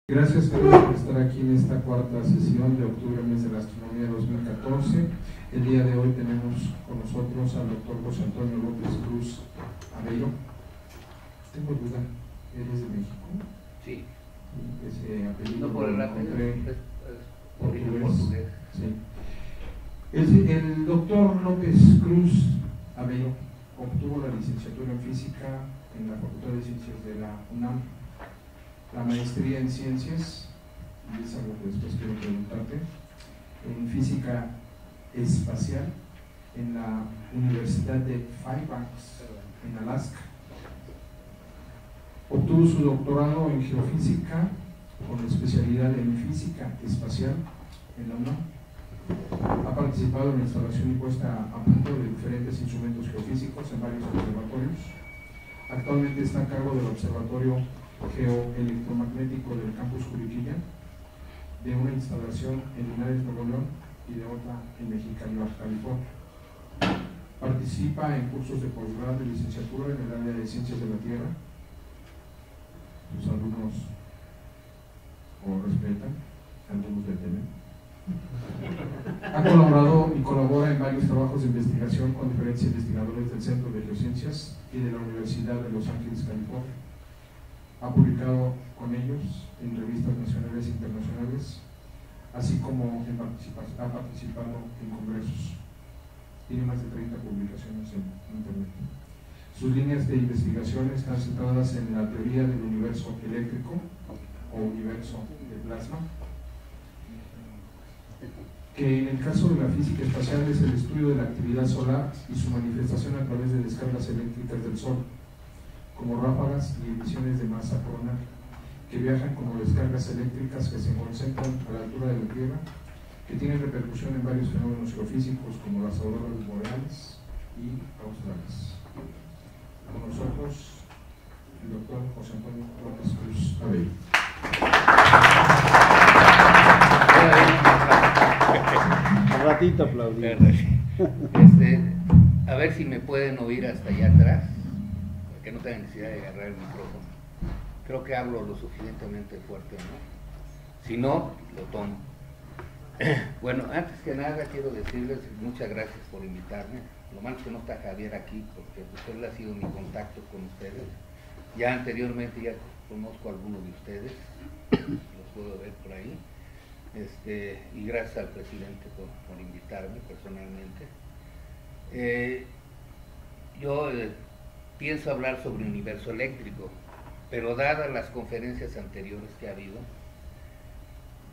Gracias por estar aquí en esta cuarta sesión de octubre, mes de la astronomía 2014. El día de hoy tenemos con nosotros al doctor José Antonio López Cruz Abello. Tengo duda, ¿eres de México? Sí. Ese apellido no por el apellido, es portugués. Sí. El doctor López Cruz Abello obtuvo la licenciatura en física en la Facultad de Ciencias de la UNAM, la maestría en ciencias, y es algo que después quiero preguntarte, en física espacial en la Universidad de Fairbanks, en Alaska. Obtuvo su doctorado en geofísica con especialidad en física espacial en la UNAM. Ha participado en la instalación y puesta a punto de diferentes instrumentos geofísicos en varios observatorios. Actualmente está a cargo del Observatorio Geoelectromagnético del Campus Juriquilla, de una instalación en Linares, Nuevo León, y de otra en Mexicali, Baja California. Participa en cursos de posgrado y licenciatura en el área de Ciencias de la Tierra. Sus alumnos o respetan, algunos detemen. Ha colaborado y colabora en varios trabajos de investigación con diferentes investigadores del Centro de Geociencias y de la Universidad de Los Ángeles, California. Ha publicado con ellos en revistas nacionales e internacionales, así como ha participado en congresos. Tiene más de 30 publicaciones en Internet. Sus líneas de investigación están centradas en la teoría del universo eléctrico o universo de plasma, que en el caso de la física espacial es el estudio de la actividad solar y su manifestación a través de descargas eléctricas del Sol, como ráfagas y emisiones de masa coronal, que viajan como descargas eléctricas que se concentran a la altura de la Tierra, que tienen repercusión en varios fenómenos geofísicos como las auroras boreales y australes. Con nosotros, el doctor José Antonio López Cruz Abello. Un ratito aplaudir. A ver si me pueden oír hasta allá atrás, que no tenga necesidad de agarrar el micrófono. Creo que hablo lo suficientemente fuerte, ¿no? Si no, lo tomo. Bueno, antes que nada quiero decirles muchas gracias por invitarme. Lo malo es que no está Javier aquí, porque pues, él ha sido mi contacto con ustedes. Ya anteriormente ya conozco a algunos de ustedes, los puedo ver por ahí. Y gracias al presidente por invitarme personalmente. Yo pienso hablar sobre universo eléctrico, pero dadas las conferencias anteriores que ha habido,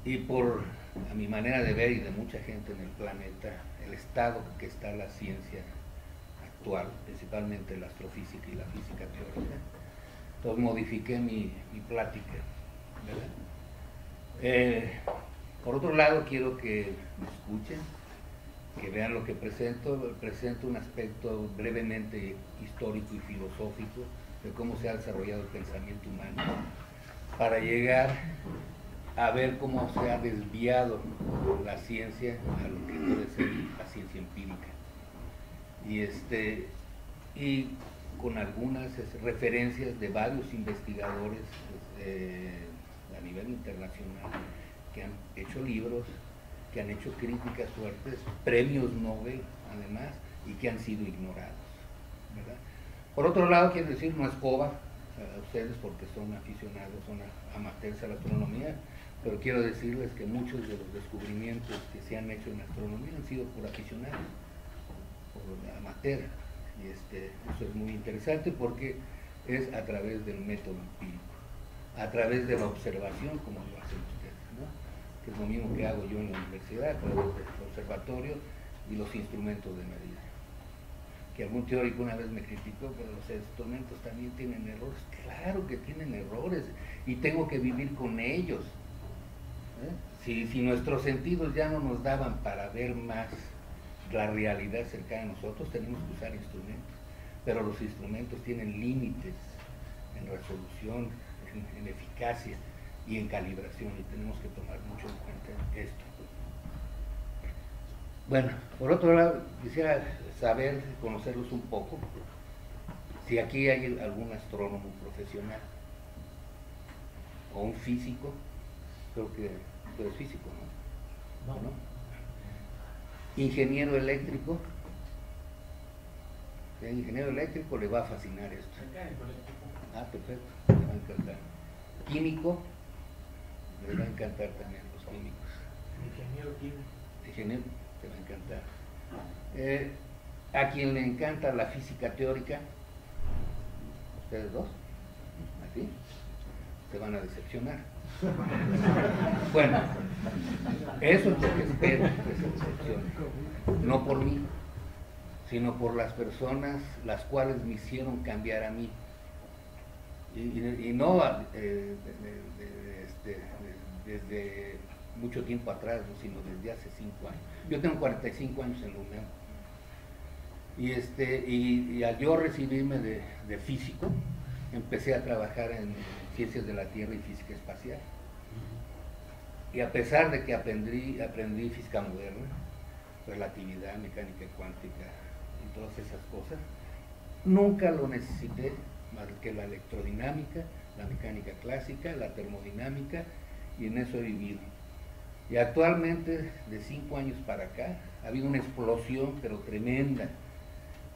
y por a mi manera de ver y de mucha gente en el planeta, el estado que está la ciencia actual, principalmente la astrofísica y la física teórica, entonces modifiqué mi plática, ¿verdad? Por otro lado, quiero que me escuchen, que vean lo que presento. Presento un aspecto brevemente histórico y filosófico de cómo se ha desarrollado el pensamiento humano para llegar a ver cómo se ha desviado la ciencia a lo que debe ser la ciencia empírica. Y con algunas referencias de varios investigadores a nivel internacional que han hecho libros, que han hecho críticas fuertes, premios Nobel además, y que han sido ignorados, ¿verdad? Por otro lado, quiero decir, no es coba a ustedes porque son aficionados, son amateurs a la astronomía, pero quiero decirles que muchos de los descubrimientos que se han hecho en astronomía han sido por aficionados, por amateur, y eso es muy interesante porque es a través del método empírico, a través de la observación, como lo hacen ustedes, ¿no? Que es lo mismo que hago yo en la universidad, a través del observatorio y los instrumentos de medida. Que algún teórico una vez me criticó, pero los instrumentos también tienen errores. Claro que tienen errores y tengo que vivir con ellos. Si nuestros sentidos ya no nos daban para ver más la realidad cercana a nosotros, tenemos que usar instrumentos, pero los instrumentos tienen límites en resolución, en eficacia y en calibración, y tenemos que tomar mucho en cuenta esto. Bueno, por otro lado, quisiera saber, conocerlos un poco, si aquí hay algún astrónomo profesional o un físico Creo que tú eres físico, ¿no? ¿No? Ingeniero eléctrico. El ingeniero eléctrico le va a fascinar esto. Ah, perfecto, le va a encantar. Químico, le va a encantar también los químicos. Ingeniero químico. Ingeniero, te va a encantar. A quien le encanta la física teórica, ustedes dos, así, se van a decepcionar. Bueno, eso es lo que espero que se decepcione. No por mí, sino por las personas las cuales me hicieron cambiar a mí. Y no desde mucho tiempo atrás, ¿no? Sino desde hace 5 años. Yo tengo 45 años en la UNAM. Y al yo recibirme de físico, empecé a trabajar en ciencias de la Tierra y física espacial. Y a pesar de que aprendí física moderna, relatividad, mecánica cuántica y todas esas cosas, nunca lo necesité más que la electrodinámica, la mecánica clásica, la termodinámica, y en eso he vivido. Y actualmente, de 5 años para acá, ha habido una explosión, pero tremenda,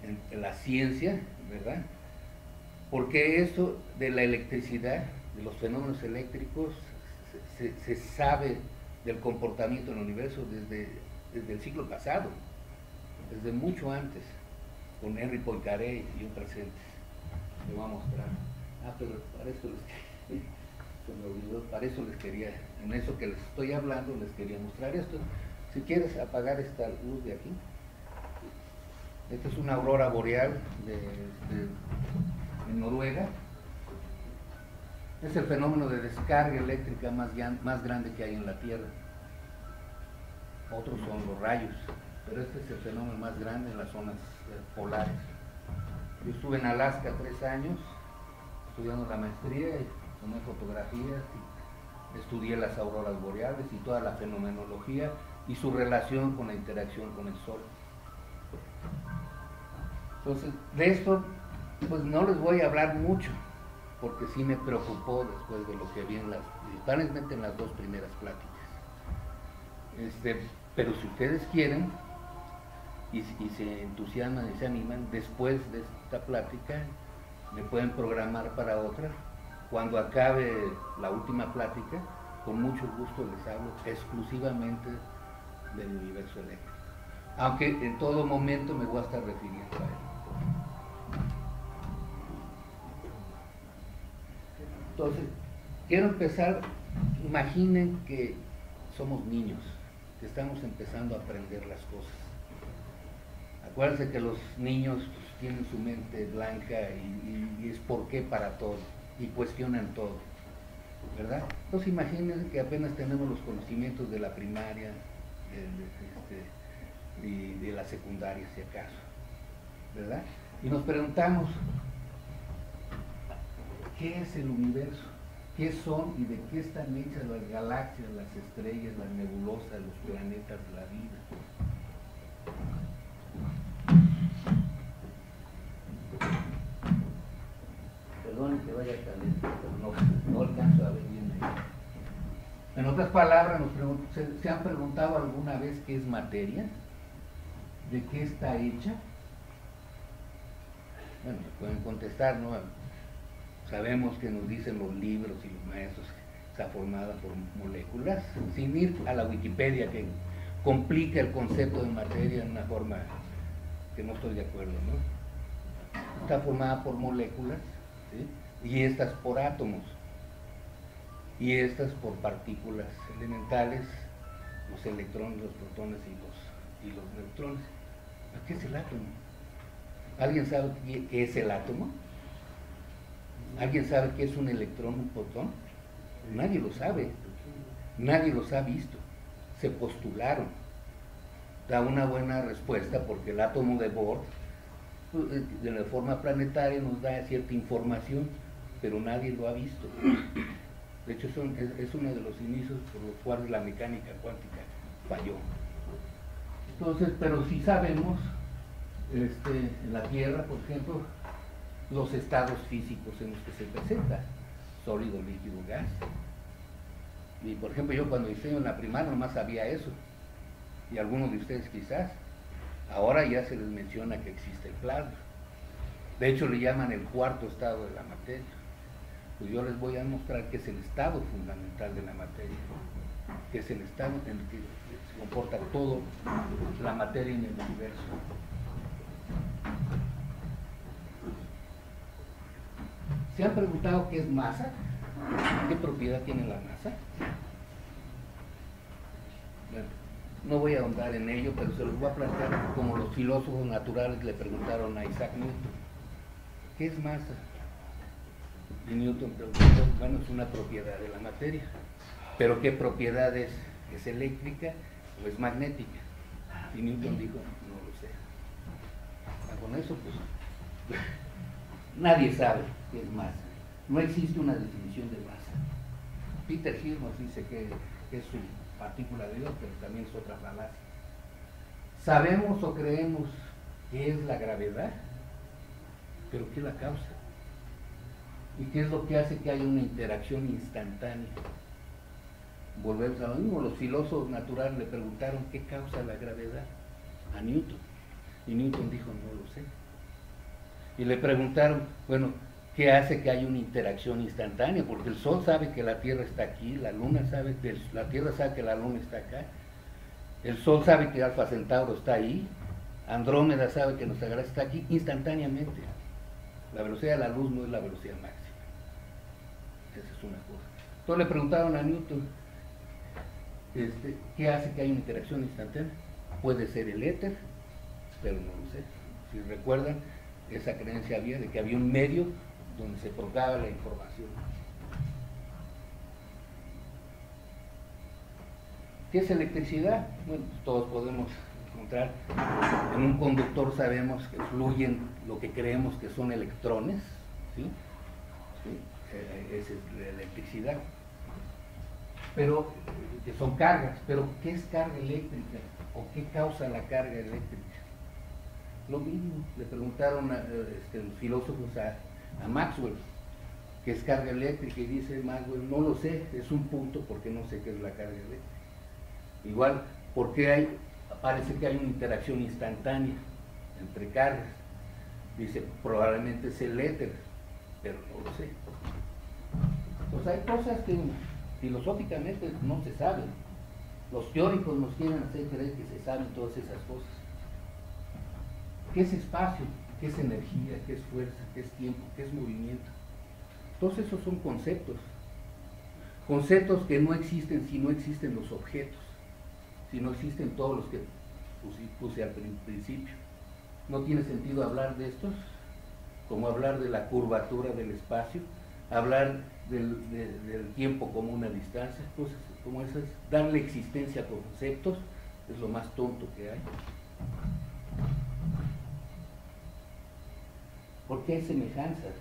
en la ciencia, ¿verdad? Porque eso de la electricidad, de los fenómenos eléctricos, se sabe del comportamiento del universo desde el siglo pasado, desde mucho antes, con Henri Poincaré y otras gentes. Le voy a mostrar. Ah, pero para eso se me olvidó, para eso les quería, en eso que les estoy hablando, les quería mostrar esto. Si quieres apagar esta luz de aquí. Esta es una aurora boreal en Noruega. Es el fenómeno de descarga eléctrica más grande que hay en la Tierra. Otros son los rayos, pero este es el fenómeno más grande en las zonas polares. Yo estuve en Alaska 3 años estudiando la maestría y tomé fotografías y estudié las auroras boreales y toda la fenomenología y su relación con la interacción con el Sol. Entonces, de esto pues no les voy a hablar mucho, porque sí me preocupó después de lo que vi principalmente en las 2 primeras pláticas. Pero si ustedes quieren y se entusiasman y se animan, después de esta plática me pueden programar para otra. Cuando acabe la última plática, con mucho gusto les hablo exclusivamente del universo eléctrico, aunque en todo momento me voy a estar refiriendo a él. Entonces, quiero empezar. Imaginen que somos niños, que estamos empezando a aprender las cosas. Acuérdense que los niños pues, tienen su mente blanca y es por qué para todo, y cuestionan todo, ¿verdad? Entonces imaginen que apenas tenemos los conocimientos de la primaria y de la secundaria, si acaso, ¿verdad? Y nos preguntamos, ¿qué es el universo? ¿Qué son y de qué están hechas las galaxias, las estrellas, las nebulosas, los planetas, la vida? Perdón que vaya caliente, pero no alcanzo a ver bien ahí. En otras palabras, ¿se han preguntado alguna vez qué es materia? ¿De qué está hecha? Bueno, pueden contestar, ¿no? Sabemos que nos dicen los libros y los maestros que está formada por moléculas, sin ir a la Wikipedia que complica el concepto de materia de una forma que no estoy de acuerdo, ¿no? Está formada por moléculas, ¿sí? Y estas por átomos, y estas por partículas elementales, los electrones, los protones y los neutrones. ¿Qué es el átomo? ¿Alguien sabe qué es el átomo? ¿Alguien sabe qué es un electrón, un protón? Nadie lo sabe, nadie los ha visto, se postularon. Da una buena respuesta porque el átomo de Bohr, de la forma planetaria, nos da cierta información, pero nadie lo ha visto. De hecho, es uno de los inicios por los cuales la mecánica cuántica falló. Entonces, pero sí sabemos, en la Tierra, por ejemplo, los estados físicos en los que se presenta, sólido, líquido, gas. Y por ejemplo, yo cuando enseño en la primaria nomás sabía eso, y algunos de ustedes quizás. Ahora ya se les menciona que existe el plasma. De hecho, le llaman el cuarto estado de la materia. Pues yo les voy a mostrar que es el estado fundamental de la materia, que es el estado en el que se comporta toda la materia en el universo. ¿Se han preguntado qué es masa? ¿Qué propiedad tiene la masa? Bueno, no voy a ahondar en ello, pero se los voy a plantear como los filósofos naturales le preguntaron a Isaac Newton: ¿qué es masa? Y Newton preguntó: bueno, es una propiedad de la materia. ¿Pero qué propiedad es? ¿Es eléctrica o es magnética? Y Newton dijo: no lo sé. Con eso, pues, nadie sabe qué es masa. No existe una definición de masa. Peter Hill nos dice que es su partícula de Dios, pero también es otra falacia. ¿Sabemos o creemos qué es la gravedad? ¿Pero qué la causa? ¿Y qué es lo que hace que haya una interacción instantánea? Volvemos a lo mismo. Los filósofos naturales le preguntaron qué causa la gravedad a Newton, y Newton dijo: no lo sé. Y le preguntaron: bueno, ¿qué hace que haya una interacción instantánea? Porque el Sol sabe que la Tierra está aquí, la Luna sabe que la Tierra sabe que la Luna está acá, el Sol sabe que Alfa Centauro está ahí, Andrómeda sabe que nuestra galaxia está aquí instantáneamente. La velocidad de la luz no es la velocidad máxima. Esa es una cosa. Entonces le preguntaron a Newton: ¿qué hace que haya una interacción instantánea? Puede ser el éter, pero no lo sé. Si recuerdan, esa creencia había de que había un medio donde se propagaba la información. ¿Qué es electricidad? Bueno, todos podemos encontrar. En un conductor sabemos que fluyen lo que creemos que son electrones, ¿sí? ¿Sí? Esa es la electricidad. Pero, que son cargas. Pero, ¿qué es carga eléctrica? ¿O qué causa la carga eléctrica? Lo mismo, le preguntaron los filósofos a Maxwell qué es carga eléctrica, y dice Maxwell: no lo sé, es un punto porque no sé qué es la carga eléctrica. Igual, porque parece que hay una interacción instantánea entre cargas. Dice: probablemente es el éter, pero no lo sé. Pues hay cosas que filosóficamente no se saben. Los teóricos nos quieren hacer creer que se saben todas esas cosas. ¿Qué es espacio? ¿Qué es energía? ¿Qué es fuerza? ¿Qué es tiempo? ¿Qué es movimiento? Todos esos son conceptos. Conceptos que no existen si no existen los objetos, si no existen todos los que puse al principio. No tiene sentido hablar de estos, como hablar de la curvatura del espacio, hablar del tiempo como una distancia, cosas como esas. Darle existencia a conceptos es lo más tonto que hay. ¿Por qué hay semejanzas?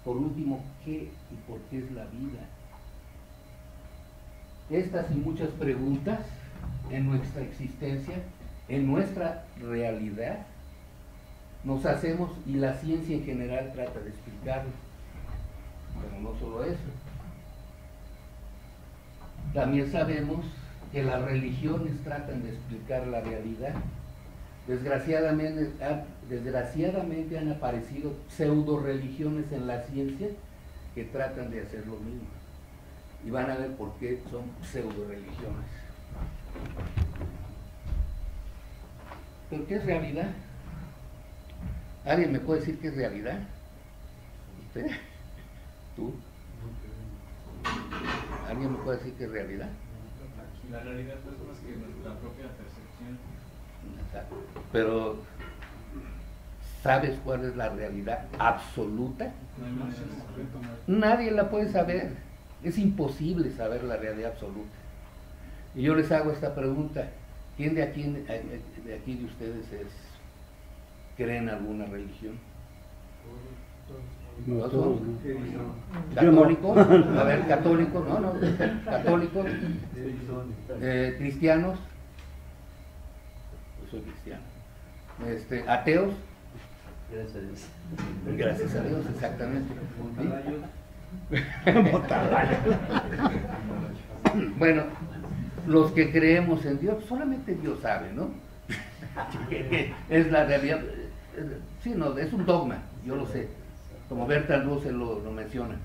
Por último, ¿qué y por qué es la vida? Estas y muchas preguntas en nuestra existencia, en nuestra realidad, nos hacemos, y la ciencia en general trata de explicarlo. Pero no solo eso. También sabemos que las religiones tratan de explicar la realidad. Desgraciadamente han aparecido pseudo religiones en la ciencia que tratan de hacer lo mismo. Y van a ver por qué son pseudo religiones. ¿Pero qué es realidad? ¿Alguien me puede decir qué es realidad? ¿Usted? ¿Tú? ¿Alguien me puede decir qué es realidad? La realidad no es más que nuestra propia percepción. Exacto. Pero, ¿sabes cuál es la realidad absoluta? No hay manera de saberlo. Nadie la puede saber. Es imposible saber la realidad absoluta. Y yo les hago esta pregunta: ¿quién de aquí de ustedes cree en alguna religión? No, todos, ¿no? ¿Católicos? A ver, católicos, no, católicos, cristianos, yo soy cristiano, ateos, Gracias a Dios. gracias a Dios, exactamente. Bueno, los que creemos en Dios, solamente Dios sabe, ¿no? Es la realidad. Sí, no, es un dogma, yo lo sé. Como Bertrand Russell lo menciona.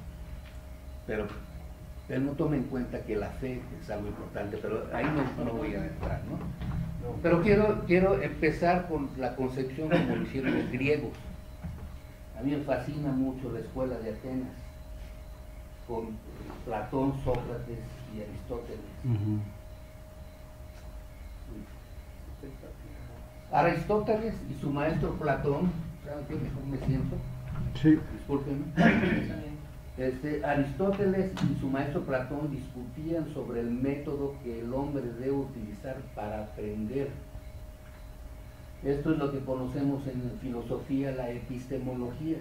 Pero él no toma en cuenta que la fe es algo importante, pero ahí no voy a entrar, ¿no? Pero quiero empezar con la concepción como lo hicieron los griegos. A mí me fascina mucho la escuela de Atenas, con Platón, Sócrates y Aristóteles. Aristóteles y su maestro Platón, ¿saben qué mejor me siento? Sí. Discúlpenme. Aristóteles y su maestro Platón discutían sobre el método que el hombre debe utilizar para aprender. Esto es lo que conocemos en filosofía, la epistemología.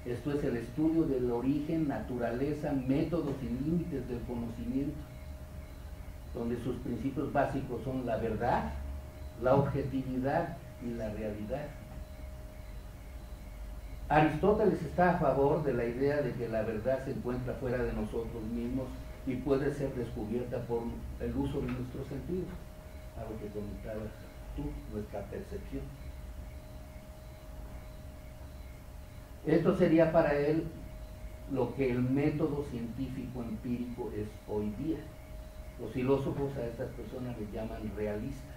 Esto es el estudio del origen, naturaleza, métodos y límites del conocimiento, donde sus principios básicos son la verdad, la objetividad y la realidad. Aristóteles está a favor de la idea de que la verdad se encuentra fuera de nosotros mismos y puede ser descubierta por el uso de nuestros sentidos, algo que comentabas tú, nuestra percepción. Esto sería para él lo que el método científico empírico es hoy día. Los filósofos a estas personas les llaman realistas.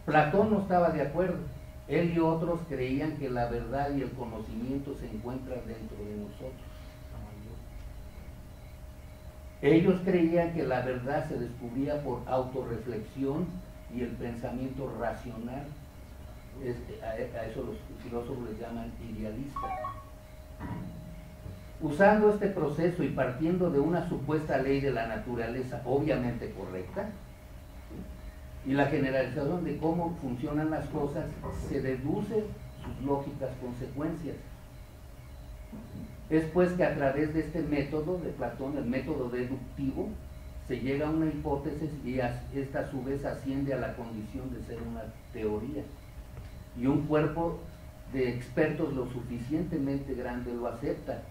Platón no estaba de acuerdo. Él y otros creían que la verdad y el conocimiento se encuentran dentro de nosotros. Ellos creían que la verdad se descubría por autorreflexión y el pensamiento racional. A eso los filósofos les llaman idealistas. Usando este proceso y partiendo de una supuesta ley de la naturaleza obviamente correcta, y la generalización de cómo funcionan las cosas, se deduce sus lógicas consecuencias. Es pues que a través de este método de Platón, el método deductivo, se llega a una hipótesis y esta a su vez asciende a la condición de ser una teoría. Y un cuerpo de expertos lo suficientemente grande lo acepta.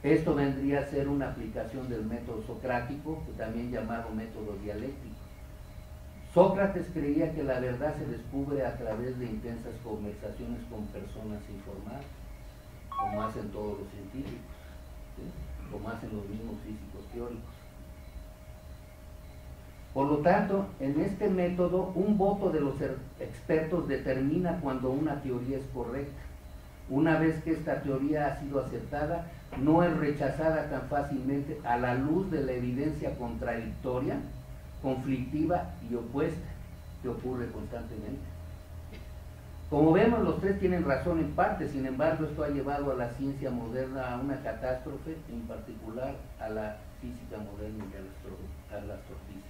Esto vendría a ser una aplicación del método socrático, también llamado método dialéctico. Sócrates creía que la verdad se descubre a través de intensas conversaciones con personas informadas, como hacen todos los científicos, ¿sí? Como hacen los mismos físicos teóricos. Por lo tanto, en este método, un voto de los expertos determina cuando una teoría es correcta. Una vez que esta teoría ha sido aceptada, no es rechazada tan fácilmente a la luz de la evidencia contradictoria, conflictiva y opuesta que ocurre constantemente. Como vemos, los tres tienen razón en parte, sin embargo, esto ha llevado a la ciencia moderna a una catástrofe, en particular a la física moderna y a la astrofísica.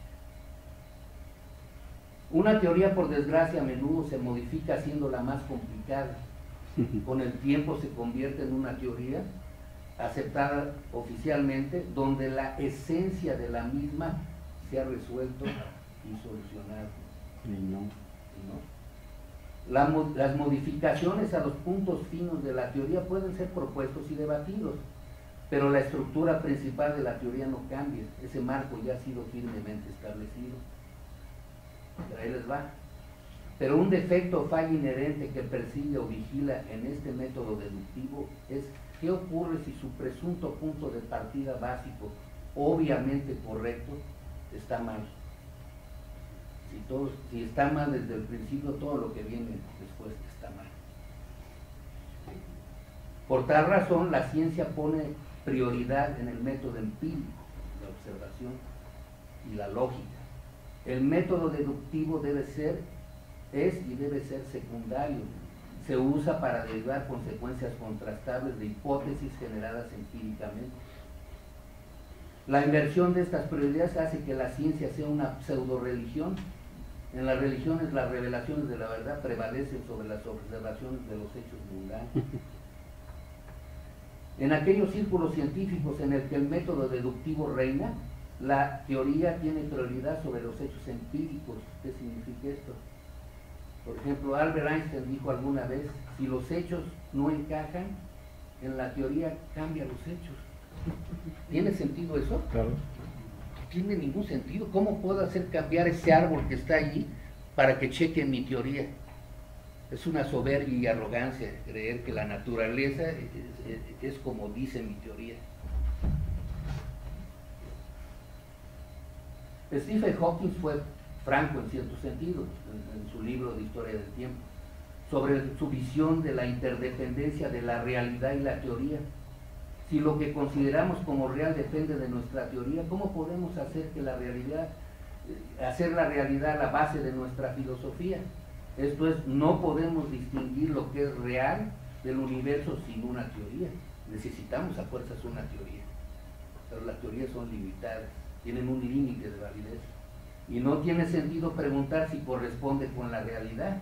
Una teoría, por desgracia, a menudo se modifica haciéndola más complicada. Con el tiempo se convierte en una teoría aceptada oficialmente, donde la esencia de la misma se ha resuelto y solucionado. Las modificaciones a los puntos finos de la teoría pueden ser propuestos y debatidos, pero la estructura principal de la teoría no cambia. Ese marco ya ha sido firmemente establecido. Pero ahí les va. Pero un defecto o falla inherente que persigue o vigila en este método deductivo es qué ocurre si su presunto punto de partida básico, obviamente correcto, está mal. Si está mal desde el principio, todo lo que viene después está mal. Por tal razón, la ciencia pone prioridad en el método empírico, la observación y la lógica. El método deductivo debe ser secundario. Se usa para derivar consecuencias contrastables de hipótesis generadas empíricamente. La inversión de estas prioridades hace que la ciencia sea una pseudo-religión. En las religiones, las revelaciones de la verdad prevalecen sobre las observaciones de los hechos mundanos. En aquellos círculos científicos en el que el método deductivo reina, la teoría tiene prioridad sobre los hechos empíricos. ¿Qué significa esto? Por ejemplo, Albert Einstein dijo alguna vez, si los hechos no encajan, en la teoría cambia los hechos. ¿Tiene sentido eso? Claro. No tiene ningún sentido. ¿Cómo puedo hacer cambiar ese árbol que está allí para que cheque mi teoría? Es una soberbia y arrogancia creer que la naturaleza es como dice mi teoría. Stephen Hawking fue franco en cierto sentido en su libro de Historia del Tiempo sobre su visión de la interdependencia de la realidad y la teoría. Si lo que consideramos como real depende de nuestra teoría, ¿cómo podemos hacer que la realidad la base de nuestra filosofía? Esto es, no podemos distinguir lo que es real del universo sin una teoría. Necesitamos a fuerzas una teoría, pero las teorías son limitadas, tienen un límite de validez. Y no tiene sentido preguntar si corresponde con la realidad,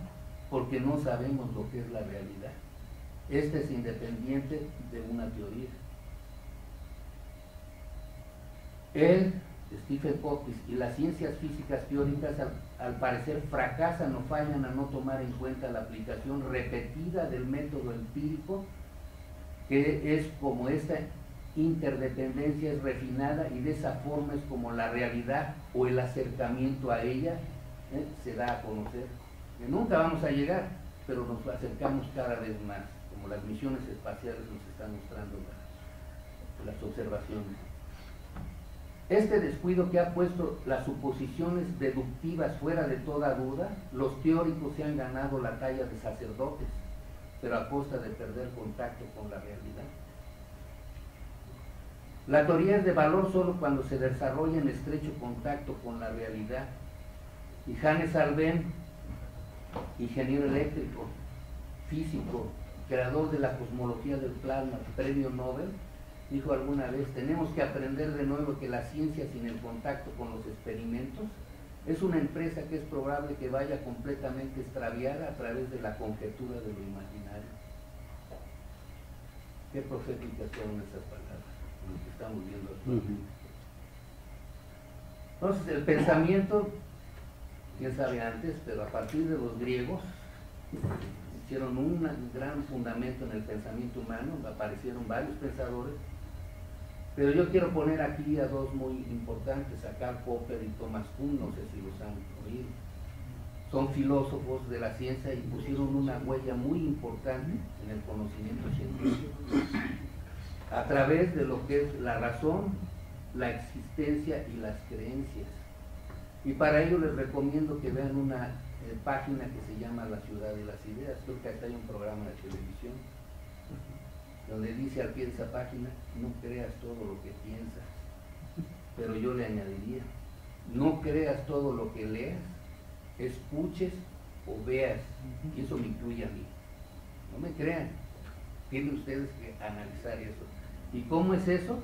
porque no sabemos lo que es la realidad. Esta es independiente de una teoría. Stephen Hawking y las ciencias físicas teóricas al parecer fracasan o fallan a no tomar en cuenta la aplicación repetida del método empírico, que es como esta interdependencia es refinada y de esa forma es como la realidad o el acercamiento a ella se da a conocer. Que nunca vamos a llegar, pero nos acercamos cada vez más, como las misiones espaciales nos están mostrando las observaciones. Este descuido que ha puesto las suposiciones deductivas fuera de toda duda, los teóricos se han ganado la talla de sacerdotes, pero a costa de perder contacto con la realidad. La teoría es de valor solo cuando se desarrolla en estrecho contacto con la realidad. Y Hannes Alfvén, ingeniero eléctrico, físico, creador de la cosmología del plasma, premio Nobel, dijo alguna vez: tenemos que aprender de nuevo que la ciencia sin el contacto con los experimentos es una empresa que es probable que vaya completamente extraviada a través de la conjetura de lo imaginario. Qué proféticas son esas palabras, lo que estamos viendo actualmente. Entonces el pensamiento, quién sabe antes, pero a partir de los griegos hicieron un gran fundamento en el pensamiento humano, aparecieron varios pensadores. Pero yo quiero poner aquí a dos muy importantes, a Karl Popper y Thomas Kuhn, no sé si los han oído. Son filósofos de la ciencia y pusieron una huella muy importante en el conocimiento científico, a través de lo que es la razón, la existencia y las creencias. Y para ello les recomiendo que vean una página que se llama La Ciudad de las Ideas. Creo que acá hay un programa de televisión donde dice al pie de esa página: no creas todo lo que piensas, pero yo le añadiría: no creas todo lo que leas, escuches o veas, y eso me incluye a mí. No me crean, tienen ustedes que analizar eso. ¿Y cómo es eso?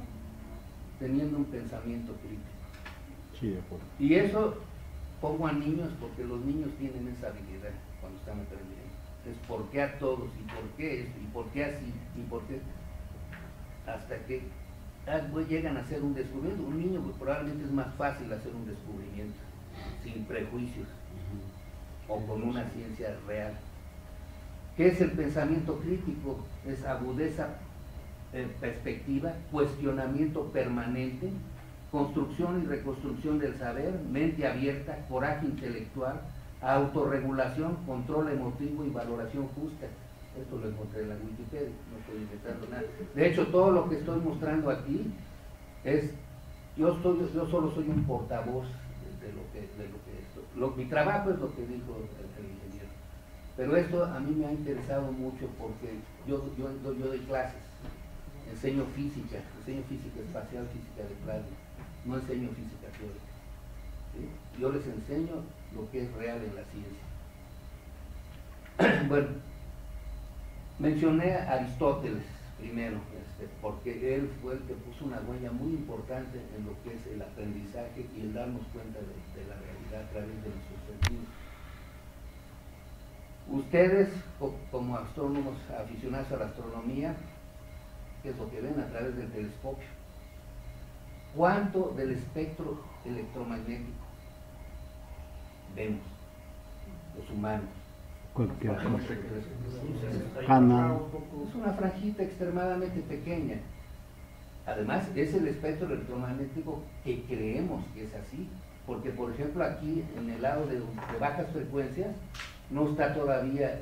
Teniendo un pensamiento crítico. Sí, de acuerdo. Y eso pongo a niños porque los niños tienen esa habilidad cuando están aprendiendo. Es por qué a todos, y por qué esto, y por qué así, y por qué, hasta que llegan a hacer un descubrimiento. Un niño pues, probablemente es más fácil hacer un descubrimiento sin prejuicios o con una ciencia real. ¿Qué es el pensamiento crítico? Es agudeza perspectiva, cuestionamiento permanente, construcción y reconstrucción del saber, mente abierta, coraje intelectual, autorregulación, control emotivo y valoración justa. Esto lo encontré en la Wikipedia, no estoy inventando nada. De hecho, todo lo que estoy mostrando aquí es, yo solo soy un portavoz de lo que esto. Mi trabajo es lo que dijo el ingeniero. Pero esto a mí me ha interesado mucho porque yo doy clases, enseño física espacial, física de plasma, no enseño física teórica. ¿Sí? Yo les enseño lo que es real en la ciencia. Bueno, mencioné a Aristóteles primero, porque él fue el que puso una huella muy importante en lo que es el aprendizaje y el darnos cuenta de la realidad a través de nuestros sentidos. Ustedes, como astrónomos aficionados a la astronomía, ¿qué es lo que ven a través del telescopio? ¿Cuánto del espectro electromagnético vemos los humanos? Cualquier cosa. Es una franjita extremadamente pequeña. Además, es el espectro electromagnético que creemos que es así, porque por ejemplo aquí en el lado de bajas frecuencias no está todavía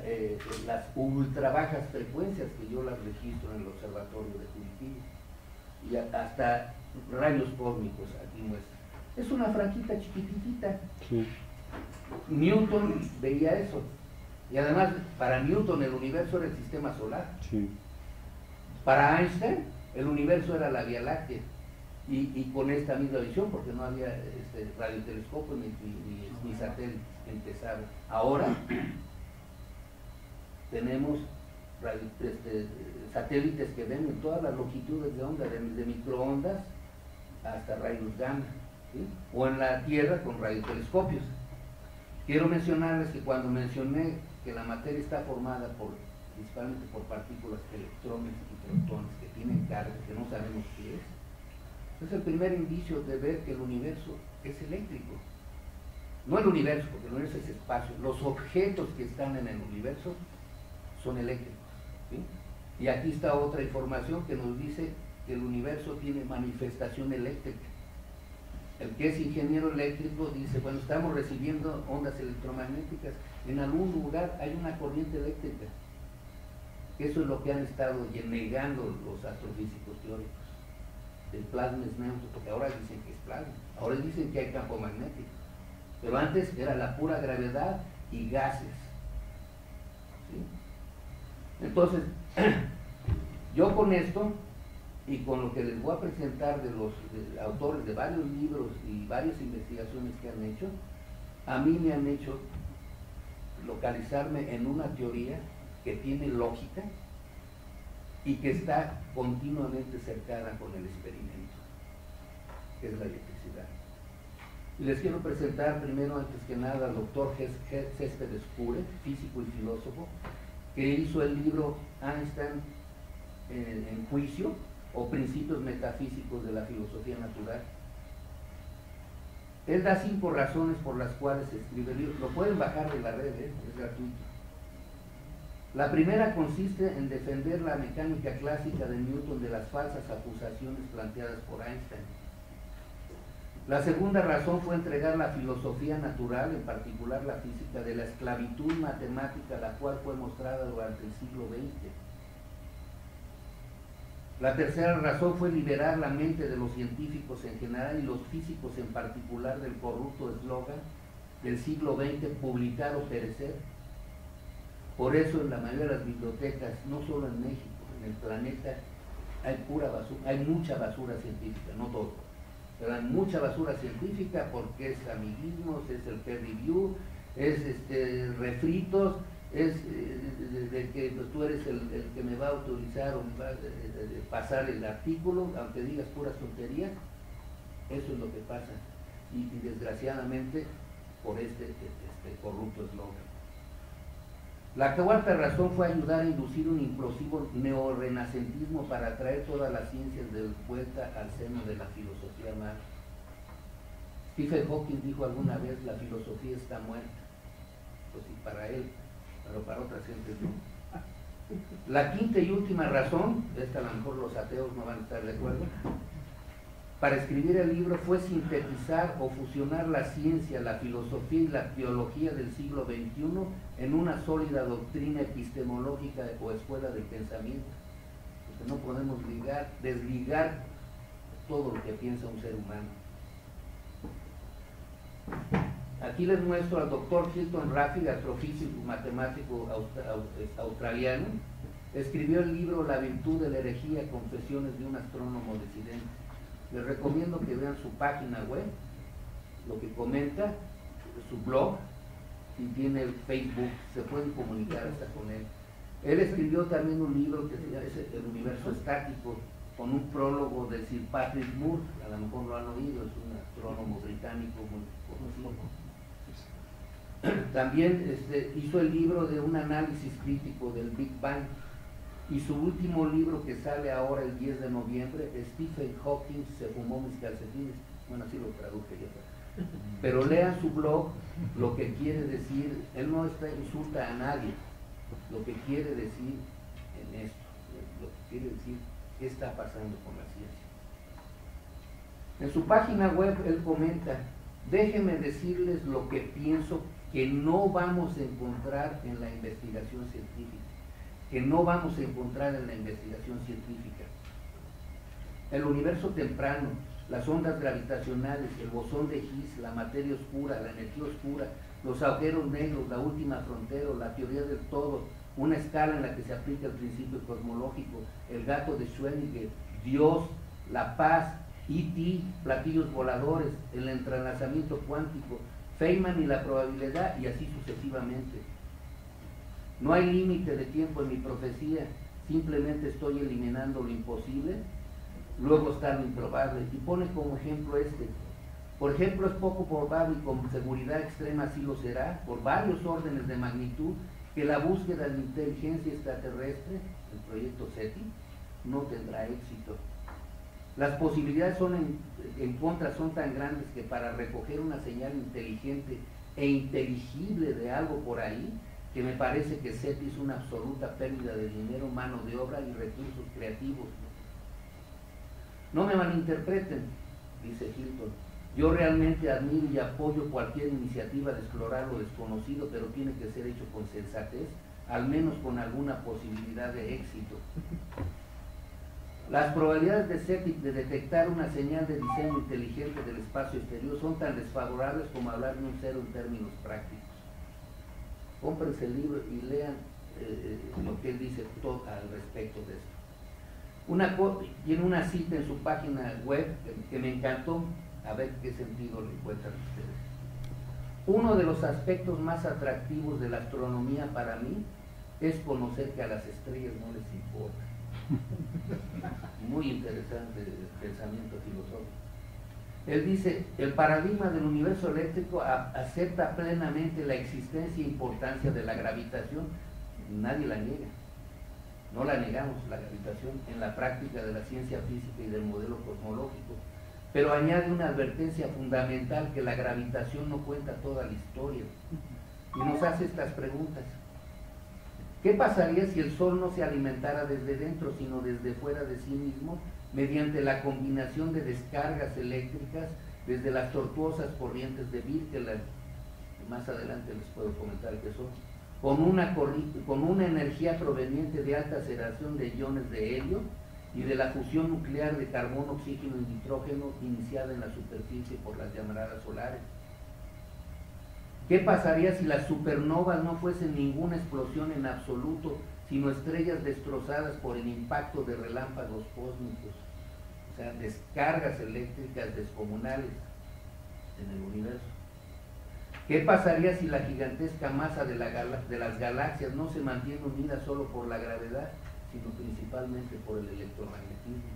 las ultra bajas frecuencias que yo las registro en el observatorio de Curitiba, y hasta rayos cósmicos aquí muestra. Es una franjita chiquitita. Sí. Newton veía eso, y además para Newton el universo era el sistema solar. Sí. Para Einstein el universo era la Vía Láctea, y con esta misma visión, porque no había radiotelescopio ni satélites empezaron. Ahora tenemos satélites que ven en todas las longitudes de onda, de microondas hasta rayos gamma, ¿sí? O en la Tierra con radiotelescopios. Quiero mencionarles que cuando mencioné que la materia está formada principalmente por partículas, electrones y protones que tienen carga, que no sabemos qué es el primer indicio de ver que el universo es eléctrico. No el universo, porque el universo es espacio. Los objetos que están en el universo son eléctricos, ¿sí? Y aquí está otra información que nos dice que el universo tiene manifestación eléctrica. El que es ingeniero eléctrico dice, bueno, estamos recibiendo ondas electromagnéticas, en algún lugar hay una corriente eléctrica. Eso es lo que han estado negando los astrofísicos teóricos. El plasma es neutro, porque ahora dicen que es plasma, ahora dicen que hay campo magnético, pero antes era la pura gravedad y gases, ¿sí? Entonces, yo con esto y con lo que les voy a presentar de los autores de varios libros y varias investigaciones que han hecho, a mí me han hecho localizarme en una teoría que tiene lógica y que está continuamente cercana con el experimento, que es la electricidad. Y les quiero presentar primero, antes que nada, al doctor Céspedes Cure, físico y filósofo, que hizo el libro Einstein en juicio, o Principios Metafísicos de la Filosofía Natural. Él da 5 razones por las cuales escribe el libro. Lo pueden bajar de la red, es gratuito. La primera consiste en defender la mecánica clásica de Newton de las falsas acusaciones planteadas por Einstein. La segunda razón fue entregar la filosofía natural, en particular la física, de la esclavitud matemática, la cual fue mostrada durante el siglo XX. La tercera razón fue liberar la mente de los científicos en general y los físicos en particular del corrupto eslogan del siglo XX, publicar o perecer. Por eso en la mayoría de las bibliotecas, no solo en México, en el planeta, hay pura basura, hay mucha basura científica, no todo, pero hay mucha basura científica porque es amiguismos, es el peer review, es refritos, es de que pues, tú eres el que me va a autorizar o me va a pasar el artículo, aunque digas puras tonterías. Eso es lo que pasa, y desgraciadamente por este corrupto eslogan. La cuarta razón fue ayudar a inducir un implosivo neorrenacentismo para traer todas las ciencias de vuelta al seno de la filosofía más. Stephen Hawking dijo alguna vez, la filosofía está muerta. Pues sí, para él, pero para otras gentes no. La quinta y última razón, esta a lo mejor los ateos no van a estar de acuerdo, para escribir el libro fue sintetizar o fusionar la ciencia, la filosofía y la teología del siglo XXI en una sólida doctrina epistemológica o escuela del pensamiento. Porque no podemos desligar todo lo que piensa un ser humano. Aquí les muestro al doctor Hilton Raffig, astrofísico y matemático australiano. Escribió el libro La virtud de la herejía, confesiones de un astrónomo disidente. Les recomiendo que vean su página web, lo que comenta, su blog, y tiene el Facebook, se pueden comunicar hasta con él. Él escribió también un libro que se llama El universo estático, con un prólogo de Sir Patrick Moore, a lo mejor lo han oído, es un astrónomo británico muy conocido. También hizo el libro de un análisis crítico del Big Bang, y su último libro que sale ahora el 10 de noviembre, Stephen Hawking se fumó mis calcetines, bueno así lo traduje yo, Pero lean su blog, lo que quiere decir, él no insulta a nadie, lo que quiere decir en esto, lo que quiere decir qué está pasando con la ciencia. En su página web él comenta: déjenme decirles lo que pienso que no vamos a encontrar en la investigación científica, El universo temprano, las ondas gravitacionales, el bosón de Higgs, la materia oscura, la energía oscura, los agujeros negros, la última frontera, la teoría del todo, una escala en la que se aplica el principio cosmológico, el gato de Schrödinger, Dios, la paz, E.T., platillos voladores, el entrelazamiento cuántico, Feynman y la probabilidad, y así sucesivamente. No hay límite de tiempo en mi profecía, simplemente estoy eliminando lo imposible, luego está lo improbable, y pone como ejemplo este. Por ejemplo, es poco probable y con seguridad extrema así lo será, por varios órdenes de magnitud, que la búsqueda de inteligencia extraterrestre, el proyecto SETI, no tendrá éxito. Las posibilidades en contra son tan grandes que para recoger una señal inteligente e inteligible de algo por ahí, que me parece que SETI es una absoluta pérdida de dinero, mano de obra y recursos creativos. No me malinterpreten, dice Hilton. Yo realmente admiro y apoyo cualquier iniciativa de explorar lo desconocido, pero tiene que ser hecho con sensatez, al menos con alguna posibilidad de éxito. Las probabilidades de SETI de detectar una señal de diseño inteligente del espacio exterior son tan desfavorables como hablar de un cero en términos prácticos. Cómprense el libro y lean lo que él dice todo al respecto de esto. Tiene una cita en su página web que me encantó, a ver qué sentido le encuentran ustedes. Uno de los aspectos más atractivos de la astronomía para mí es conocer que a las estrellas no les importa. Muy interesante el pensamiento filosófico. Él dice: el paradigma del universo eléctrico acepta plenamente la existencia e importancia de la gravitación. Nadie la niega, no la negamos, la gravitación, en la práctica de la ciencia física y del modelo cosmológico, pero añade una advertencia fundamental, que la gravitación no cuenta toda la historia, y nos hace estas preguntas. ¿Qué pasaría si el Sol no se alimentara desde dentro, sino desde fuera de sí mismo, mediante la combinación de descargas eléctricas desde las tortuosas corrientes de Birkeland? Más adelante les puedo comentar qué son. Con una energía proveniente de alta aceleración de iones de helio y de la fusión nuclear de carbono, oxígeno y nitrógeno iniciada en la superficie por las llamadas solares. ¿Qué pasaría si las supernovas no fuesen ninguna explosión en absoluto, sino estrellas destrozadas por el impacto de relámpagos cósmicos? O sea, descargas eléctricas descomunales en el universo. ¿Qué pasaría si la gigantesca masa de las galaxias no se mantiene unida solo por la gravedad, sino principalmente por el electromagnetismo?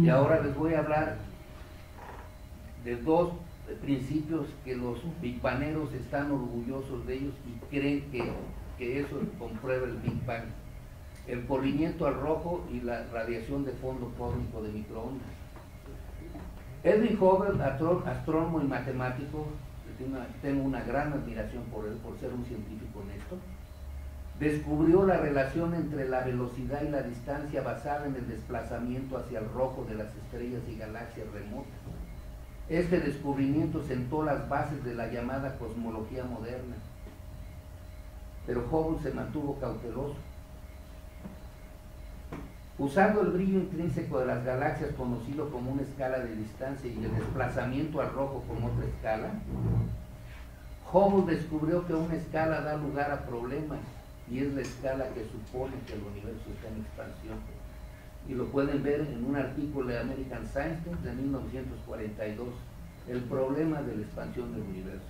Y ahora les voy a hablar de dos principios que los bigbaneros están orgullosos de ellos y creen que eso comprueba el Big Bang: el corrimiento al rojo y la radiación de fondo cósmico de microondas. Edwin Hubble, astrónomo y matemático, tengo una gran admiración por él, por ser un científico honesto, descubrió la relación entre la velocidad y la distancia basada en el desplazamiento hacia el rojo de las estrellas y galaxias remotas. Este descubrimiento sentó las bases de la llamada cosmología moderna, pero Hubble se mantuvo cauteloso. Usando el brillo intrínseco de las galaxias, conocido como una escala de distancia, y el desplazamiento al rojo como otra escala, Hubble descubrió que una escala da lugar a problemas, y es la escala que supone que el universo está en expansión. Y lo pueden ver en un artículo de American Science de 1942, el problema de la expansión del universo.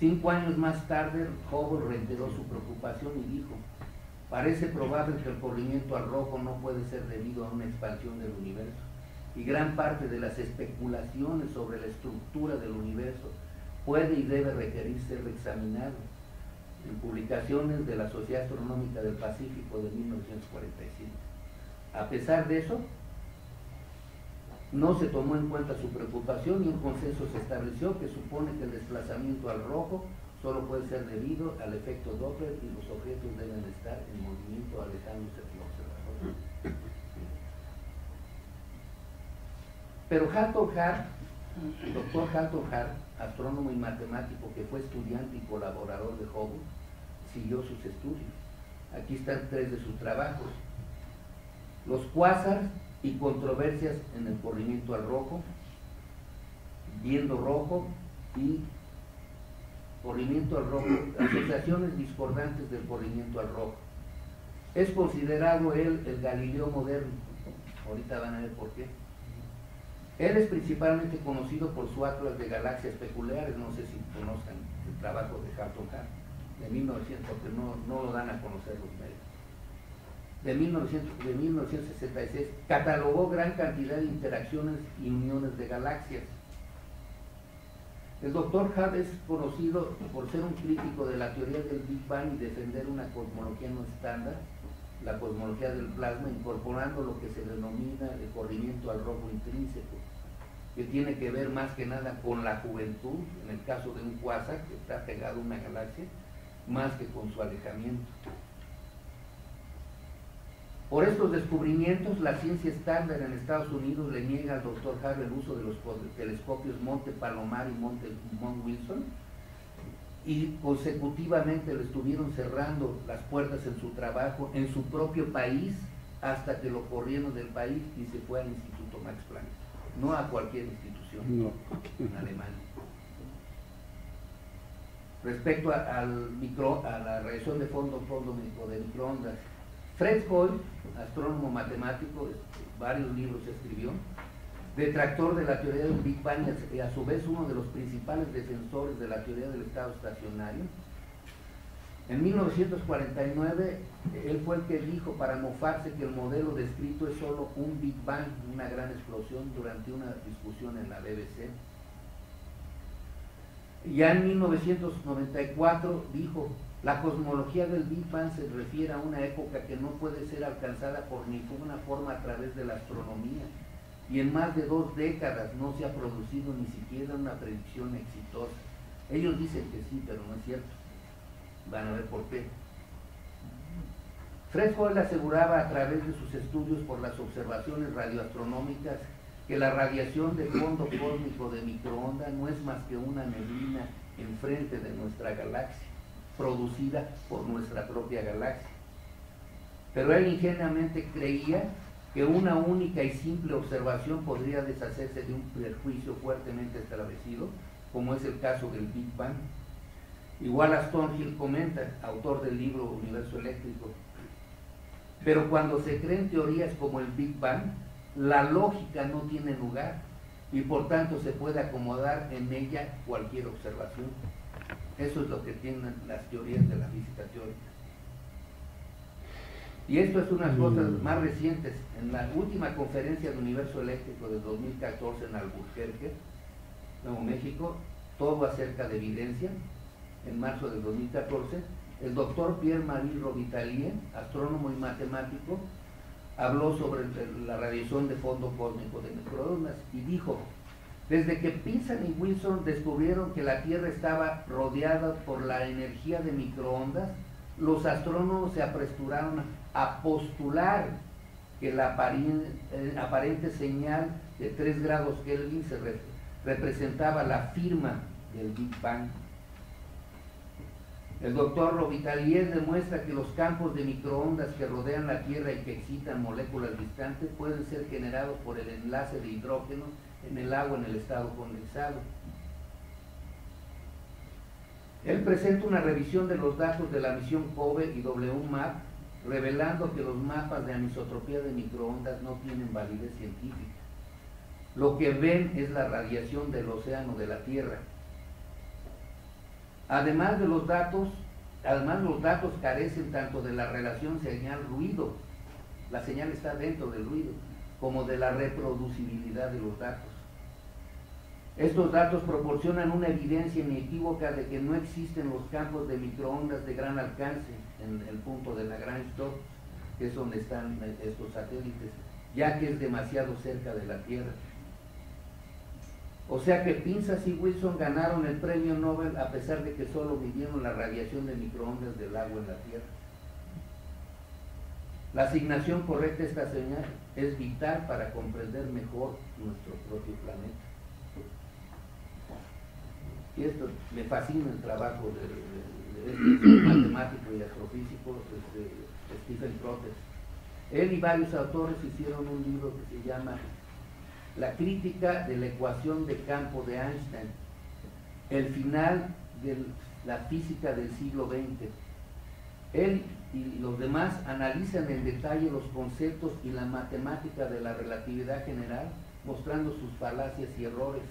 5 años más tarde, Hubble reiteró su preocupación y dijo: parece probable que el corrimiento al rojo no puede ser debido a una expansión del universo, y gran parte de las especulaciones sobre la estructura del universo puede y debe requerir ser examinado. En publicaciones de la Sociedad Astronómica del Pacífico de 1945. A pesar de eso, No se tomó en cuenta su preocupación y un consenso se estableció que supone que el desplazamiento al rojo solo puede ser debido al efecto Doppler y los objetos deben estar en movimiento alejándose del observador. Pero Halton Hart, el doctor Halton Hart, astrónomo y matemático que fue estudiante y colaborador de Hubble, siguió sus estudios. Aquí están 3 de sus trabajos: los cuásars y controversias en el corrimiento al rojo, viendo rojo y corrimiento al rojo, asociaciones discordantes del corrimiento al rojo. Es considerado él el Galileo moderno. Ahorita van a ver por qué. Él es principalmente conocido por su atlas de galaxias peculiares. No sé si conozcan el trabajo de Halton Hart de 1900, porque no lo dan a conocer los medios. De 1966, catalogó gran cantidad de interacciones y uniones de galaxias. El doctor Hart es conocido por ser un crítico de la teoría del Big Bang y defender una cosmología no estándar, la cosmología del plasma, incorporando lo que se denomina el corrimiento al rojo intrínseco, que tiene que ver más que nada con la juventud, en el caso de un cuásar que está pegado a una galaxia, más que con su alejamiento. Por estos descubrimientos, la ciencia estándar en Estados Unidos le niega al doctor Hart el uso de los telescopios Monte Palomar y Mount Wilson, y consecutivamente le estuvieron cerrando las puertas en su trabajo en su propio país, hasta que lo corrieron del país y se fue al Instituto Max Planck, no a cualquier institución, en Alemania. Respecto a la radiación de fondo de microondas, Fred Hoyle, astrónomo matemático, varios libros escribió, detractor de la teoría del Big Bang y a su vez uno de los principales defensores de la teoría del estado estacionario. En 1949, él fue el que dijo, para mofarse, que el modelo descrito es solo un Big Bang, una gran explosión, durante una discusión en la BBC. Ya en 1994 dijo: la cosmología del Big Bang se refiere a una época que no puede ser alcanzada por ninguna forma a través de la astronomía, y en más de 2 décadas no se ha producido ni siquiera una predicción exitosa. Ellos dicen que sí, pero no es cierto. Van a ver por qué. Fred Hoyle aseguraba a través de sus estudios por las observaciones radioastronómicas que la radiación de fondo cósmico de microondas no es más que una neblina enfrente de nuestra galaxia, producida por nuestra propia galaxia. Pero él ingenuamente creía que una única y simple observación podría deshacerse de un prejuicio fuertemente establecido, como es el caso del Big Bang. Igual Stonehill comenta, autor del libro Universo Eléctrico: pero cuando se creen teorías como el Big Bang, la lógica no tiene lugar y por tanto se puede acomodar en ella cualquier observación. Eso es lo que tienen las teorías de la física teórica. Y esto es unas cosas más recientes. En la última conferencia de Universo Eléctrico de 2014 en Albuquerque, Nuevo México, todo acerca de evidencia, en marzo del 2014, el doctor Pierre-Marie Robitaille, astrónomo y matemático, habló sobre la radiación de fondo cósmico de microondas y dijo: desde que Pinson y Wilson descubrieron que la Tierra estaba rodeada por la energía de microondas, los astrónomos se apresuraron a postular que la aparente señal de 3 grados Kelvin representaba la firma del Big Bang. El doctor Robitaille demuestra que los campos de microondas que rodean la Tierra y que excitan moléculas distantes pueden ser generados por el enlace de hidrógeno en el agua en el estado condensado. Él presenta una revisión de los datos de la misión COBE y WMAP, revelando que los mapas de anisotropía de microondas no tienen validez científica. Lo que ven es la radiación del océano de la Tierra. Además, los datos carecen tanto de la relación señal-ruido, la señal está dentro del ruido, como de la reproducibilidad de los datos. Estos datos proporcionan una evidencia inequívoca de que no existen los campos de microondas de gran alcance en el punto de Lagrange-Stokes, que es donde están estos satélites, ya que es demasiado cerca de la Tierra. O sea que Pinzas y Wilson ganaron el premio Nobel a pesar de que solo midieron la radiación de microondas del agua en la Tierra. La asignación correcta de esta señal es vital para comprender mejor nuestro propio planeta. Y esto me fascina el trabajo de este matemático y astrofísico, Stephen Crotez. Él y varios autores hicieron un libro que se llama La crítica de la ecuación de campo de Einstein, el final de la física del siglo XX. Él y los demás analizan en detalle los conceptos y la matemática de la relatividad general, mostrando sus falacias y errores.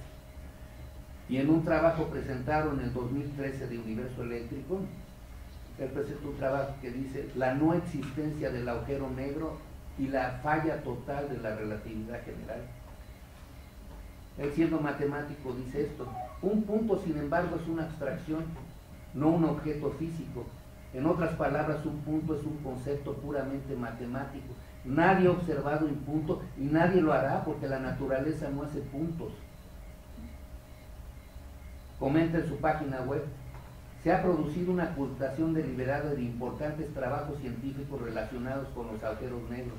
Y en un trabajo presentado en el 2013 de Universo Eléctrico, él presenta un trabajo que dice la no existencia del agujero negro y la falla total de la relatividad general. Él, siendo matemático, dice esto: un punto, sin embargo, es una abstracción, no un objeto físico. En otras palabras, un punto es un concepto puramente matemático. Nadie ha observado un punto y nadie lo hará porque la naturaleza no hace puntos. Comenta en su página web: se ha producido una ocultación deliberada de importantes trabajos científicos relacionados con los agujeros negros,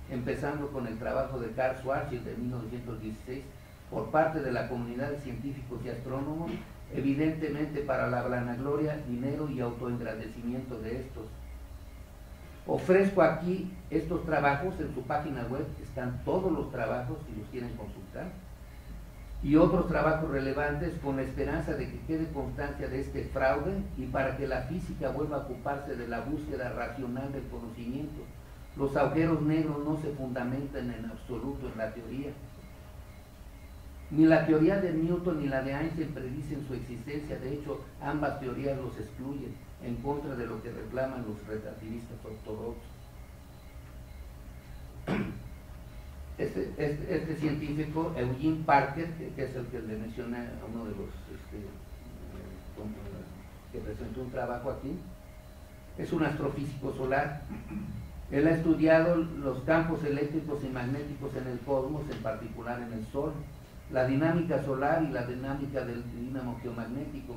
empezando con el trabajo de Karl Schwarzschild de 1916 por parte de la comunidad de científicos y astrónomos, evidentemente para la vanagloria, dinero y autoengrandecimiento de estos. Ofrezco aquí estos trabajos, en su página web están todos los trabajos si los quieren consultar, y otros trabajos relevantes con la esperanza de que quede constancia de este fraude y para que la física vuelva a ocuparse de la búsqueda racional del conocimiento. Los agujeros negros no se fundamentan en absoluto en la teoría. Ni la teoría de Newton ni la de Einstein predicen su existencia, de hecho ambas teorías los excluyen, en contra de lo que reclaman los relativistas ortodoxos. Este científico, Eugene Parker, que es el que le menciona a uno de los que presentó un trabajo aquí, es un astrofísico solar. Él ha estudiado los campos eléctricos y magnéticos en el cosmos, en particular en el Sol, la dinámica solar y la dinámica del dínamo geomagnético.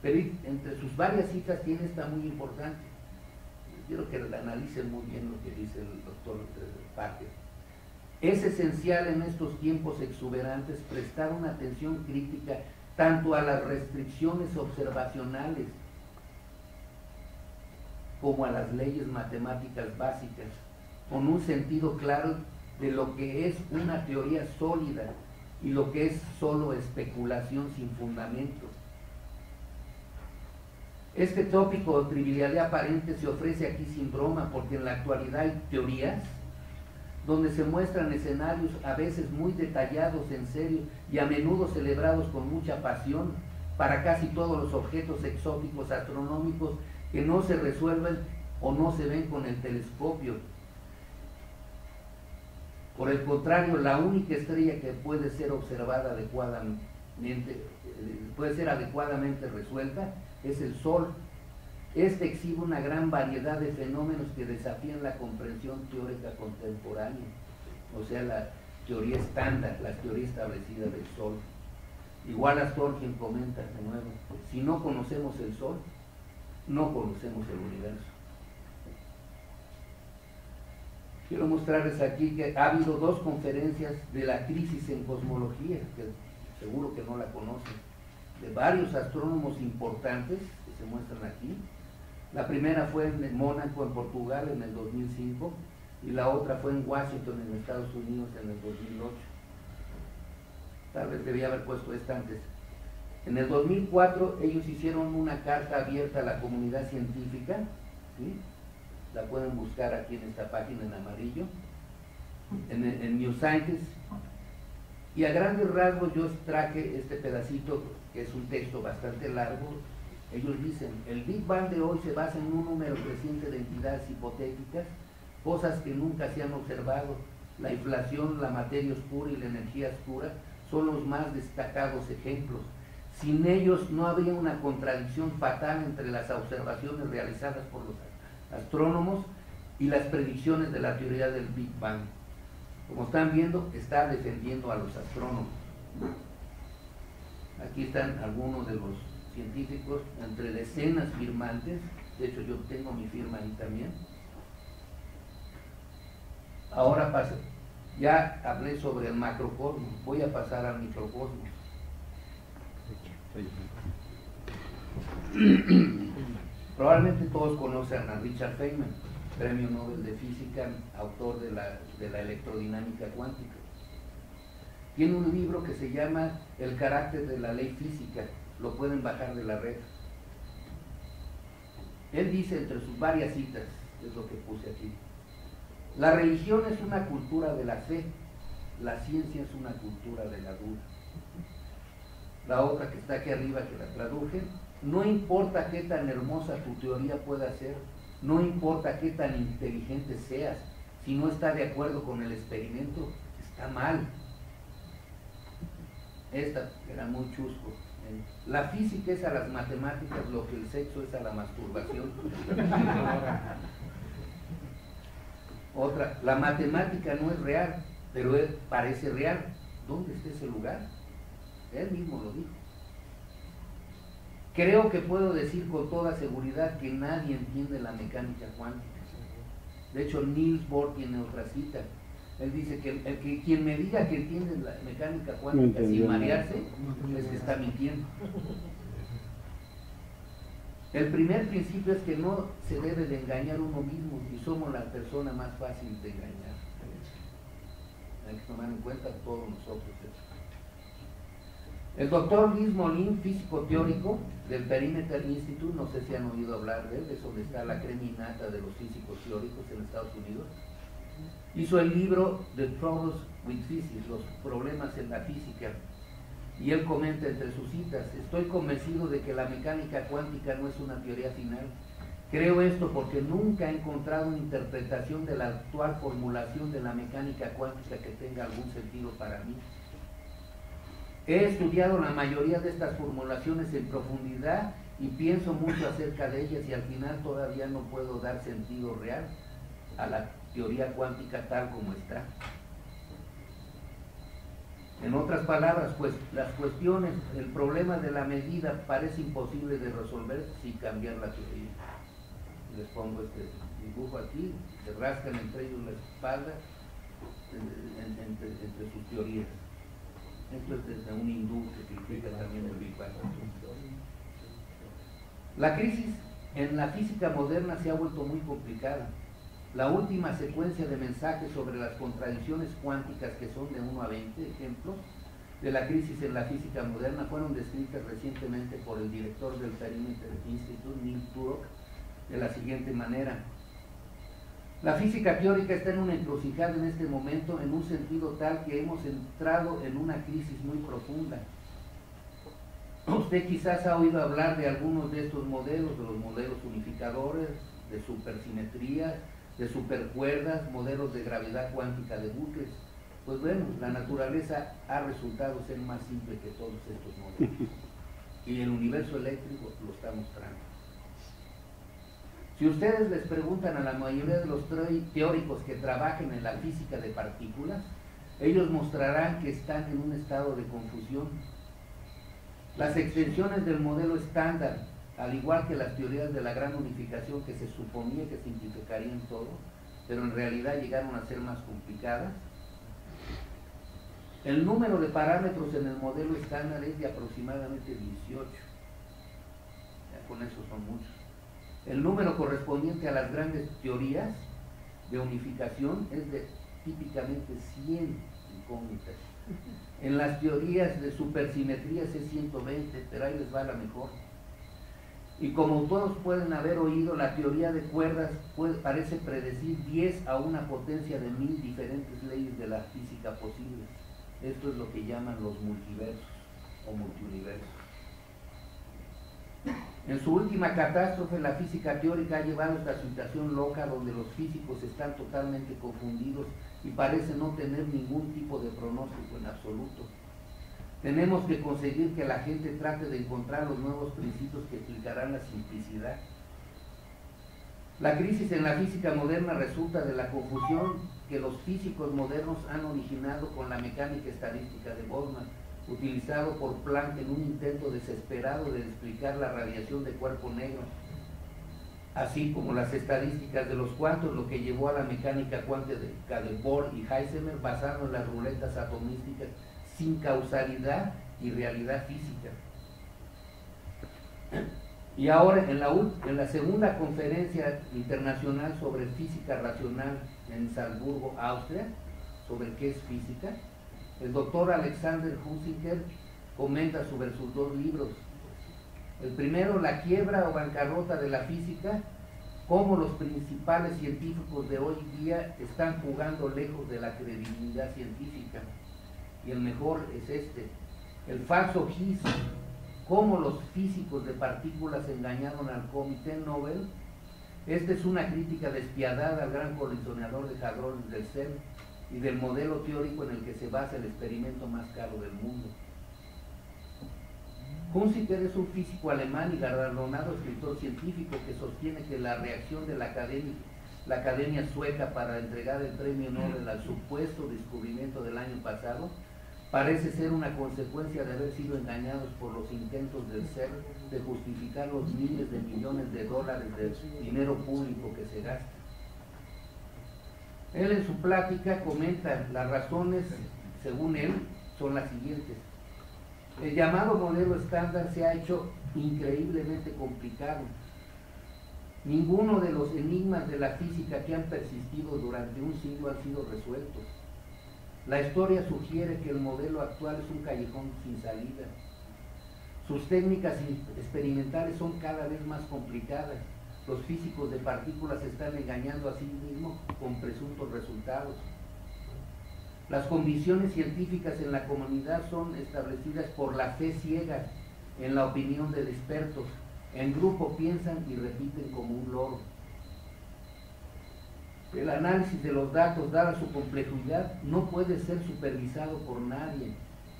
Pero entre sus varias citas tiene esta muy importante. Quiero que analicen muy bien lo que dice el doctor Parker. Es esencial en estos tiempos exuberantes prestar una atención crítica tanto a las restricciones observacionales como a las leyes matemáticas básicas, con un sentido claro de lo que es una teoría sólida y lo que es solo especulación sin fundamento. Este tópico o trivialidad aparente se ofrece aquí sin broma, porque en la actualidad hay teorías donde se muestran escenarios a veces muy detallados, en serio, y a menudo celebrados con mucha pasión para casi todos los objetos exóticos astronómicos que no se resuelven o no se ven con el telescopio. Por el contrario, la única estrella que puede ser observada adecuadamente, puede ser adecuadamente resuelta, es el Sol. Este exhibe una gran variedad de fenómenos que desafían la comprensión teórica contemporánea, o sea, la teoría estándar, la teoría establecida del Sol. Igual Astor, quien comenta de nuevo: si no conocemos el Sol, no conocemos el universo. Quiero mostrarles aquí que ha habido 2 conferencias de la crisis en cosmología, que seguro que no la conocen, de varios astrónomos importantes que se muestran aquí. La primera fue en Mónaco, en Portugal, en el 2005, y la otra fue en Washington, en Estados Unidos, en el 2008. Tal vez debía haber puesto esta antes. En el 2004 ellos hicieron una carta abierta a la comunidad científica, ¿sí? La pueden buscar aquí en esta página en amarillo, en New Scientist, y a grandes rasgos yo traje este pedacito, que es un texto bastante largo. Ellos dicen: el Big Bang de hoy se basa en un número creciente de entidades hipotéticas, cosas que nunca se han observado. La inflación, la materia oscura y la energía oscura son los más destacados ejemplos. Sin ellos no habría una contradicción fatal entre las observaciones realizadas por los astrónomos y las predicciones de la teoría del Big Bang. Como están viendo, está defendiendo a los astrónomos. Aquí están algunos de los científicos, entre decenas firmantes. De hecho, yo tengo mi firma ahí también. Ahora paso. Ya hablé sobre el macrocosmos, voy a pasar al microcosmos. Probablemente todos conocen a Richard Feynman, Premio Nobel de Física, autor de la electrodinámica cuántica. Tiene un libro que se llama El carácter de la ley física, lo pueden bajar de la red. Él dice, entre sus varias citas, es lo que puse aquí: la religión es una cultura de la fe, la ciencia es una cultura de la duda. La otra que está aquí arriba, que la traduje: no importa qué tan hermosa tu teoría pueda ser, no importa qué tan inteligente seas, si no está de acuerdo con el experimento, está mal. Esta era muy chusco. La física es a las matemáticas lo que el sexo es a la masturbación. Otra, la matemática no es real, pero él parece real. ¿Dónde está ese lugar? Él mismo lo dijo. Creo que puedo decir con toda seguridad que nadie entiende la mecánica cuántica. De hecho, Niels Bohr tiene otra cita. Él dice que quien me diga que entiende la mecánica cuántica sin marearse, es que está mintiendo. El primer principio es que no se debe de engañar uno mismo, y somos la persona más fácil de engañar. Hay que tomar en cuenta todos nosotros eso. El doctor Luis Molin, físico teórico del Perimeter Institute, no sé si han oído hablar de él, es donde está la creminata de los físicos teóricos en Estados Unidos, hizo el libro The Troubles with Physics, los problemas en la física, y él comenta entre sus citas: estoy convencido de que la mecánica cuántica no es una teoría final. Creo esto porque nunca he encontrado una interpretación de la actual formulación de la mecánica cuántica que tenga algún sentido para mí. He estudiado la mayoría de estas formulaciones en profundidad y pienso mucho acerca de ellas, y al final todavía no puedo dar sentido real a la teoría cuántica tal como está. En otras palabras, pues las cuestiones, el problema de la medida parece imposible de resolver sin cambiar la teoría. Les pongo este dibujo aquí, se rascan entre ellos la espalda entre sus teorías. Esto es desde un hindú que critica también el Big Bang. La crisis en la física moderna se ha vuelto muy complicada. La última secuencia de mensajes sobre las contradicciones cuánticas, que son de 1 a 20 ejemplos de la crisis en la física moderna, fueron descritas recientemente por el director del Perimeter Institute, Neil Turok, de la siguiente manera: la física teórica está en una encrucijada en este momento, en un sentido tal que hemos entrado en una crisis muy profunda. Usted quizás ha oído hablar de algunos de estos modelos, de los modelos unificadores, de supersimetrías, de supercuerdas, modelos de gravedad cuántica de bucles. Pues bueno, la naturaleza ha resultado ser más simple que todos estos modelos, y el universo eléctrico lo está mostrando. Si ustedes les preguntan a la mayoría de los teóricos que trabajen en la física de partículas, ellos mostrarán que están en un estado de confusión. Las extensiones del modelo estándar, al igual que las teorías de la gran unificación, que se suponía que simplificarían todo, pero en realidad llegaron a ser más complicadas. El número de parámetros en el modelo estándar es de aproximadamente 18. Ya con eso son muchos. El número correspondiente a las grandes teorías de unificación es de típicamente 100 incógnitas. En las teorías de supersimetrías es 120, pero ahí les va la mejor. Y como todos pueden haber oído, la teoría de cuerdas parece predecir 10 a una potencia de 1000 diferentes leyes de la física posibles. Esto es lo que llaman los multiversos o multiuniversos. En su última catástrofe, la física teórica ha llevado a esta situación loca donde los físicos están totalmente confundidos y parecen no tener ningún tipo de pronóstico en absoluto. Tenemos que conseguir que la gente trate de encontrar los nuevos principios que explicarán la simplicidad. La crisis en la física moderna resulta de la confusión que los físicos modernos han originado con la mecánica estadística de Boltzmann. utilizado por Planck en un intento desesperado de explicar la radiación de cuerpo negro, así como las estadísticas de los cuantos, lo que llevó a la mecánica cuántica de Bohr y Heisenberg basado en las ruletas atomísticas sin causalidad y realidad física. Y ahora en la segunda conferencia internacional sobre física racional en Salzburgo, Austria, sobre qué es física, el doctor Alexander Husinger comenta sobre sus dos libros. El primero, La quiebra o bancarrota de la física, cómo los principales científicos de hoy día están jugando lejos de la credibilidad científica. Y el mejor es este, El falso Higgs, cómo los físicos de partículas engañaron al Comité Nobel. Esta es una crítica despiadada al gran colisionador de hadrones del CERN y del modelo teórico en el que se basa el experimento más caro del mundo. Hunziker es un físico alemán y galardonado escritor científico que sostiene que la reacción de la academia sueca para entregar el premio Nobel al supuesto descubrimiento del año pasado parece ser una consecuencia de haber sido engañados por los intentos del CERN de justificar los miles de millones de dólares de dinero público que se gasta. Él en su plática comenta las razones, según él, son las siguientes. El llamado modelo estándar se ha hecho increíblemente complicado. Ninguno de los enigmas de la física que han persistido durante un siglo han sido resueltos. La historia sugiere que el modelo actual es un callejón sin salida. Sus técnicas experimentales son cada vez más complicadas. Los físicos de partículas se están engañando a sí mismos con presuntos resultados. Las convicciones científicas en la comunidad son establecidas por la fe ciega en la opinión de expertos. En grupo piensan y repiten como un loro. El análisis de los datos, dada su complejidad, no puede ser supervisado por nadie.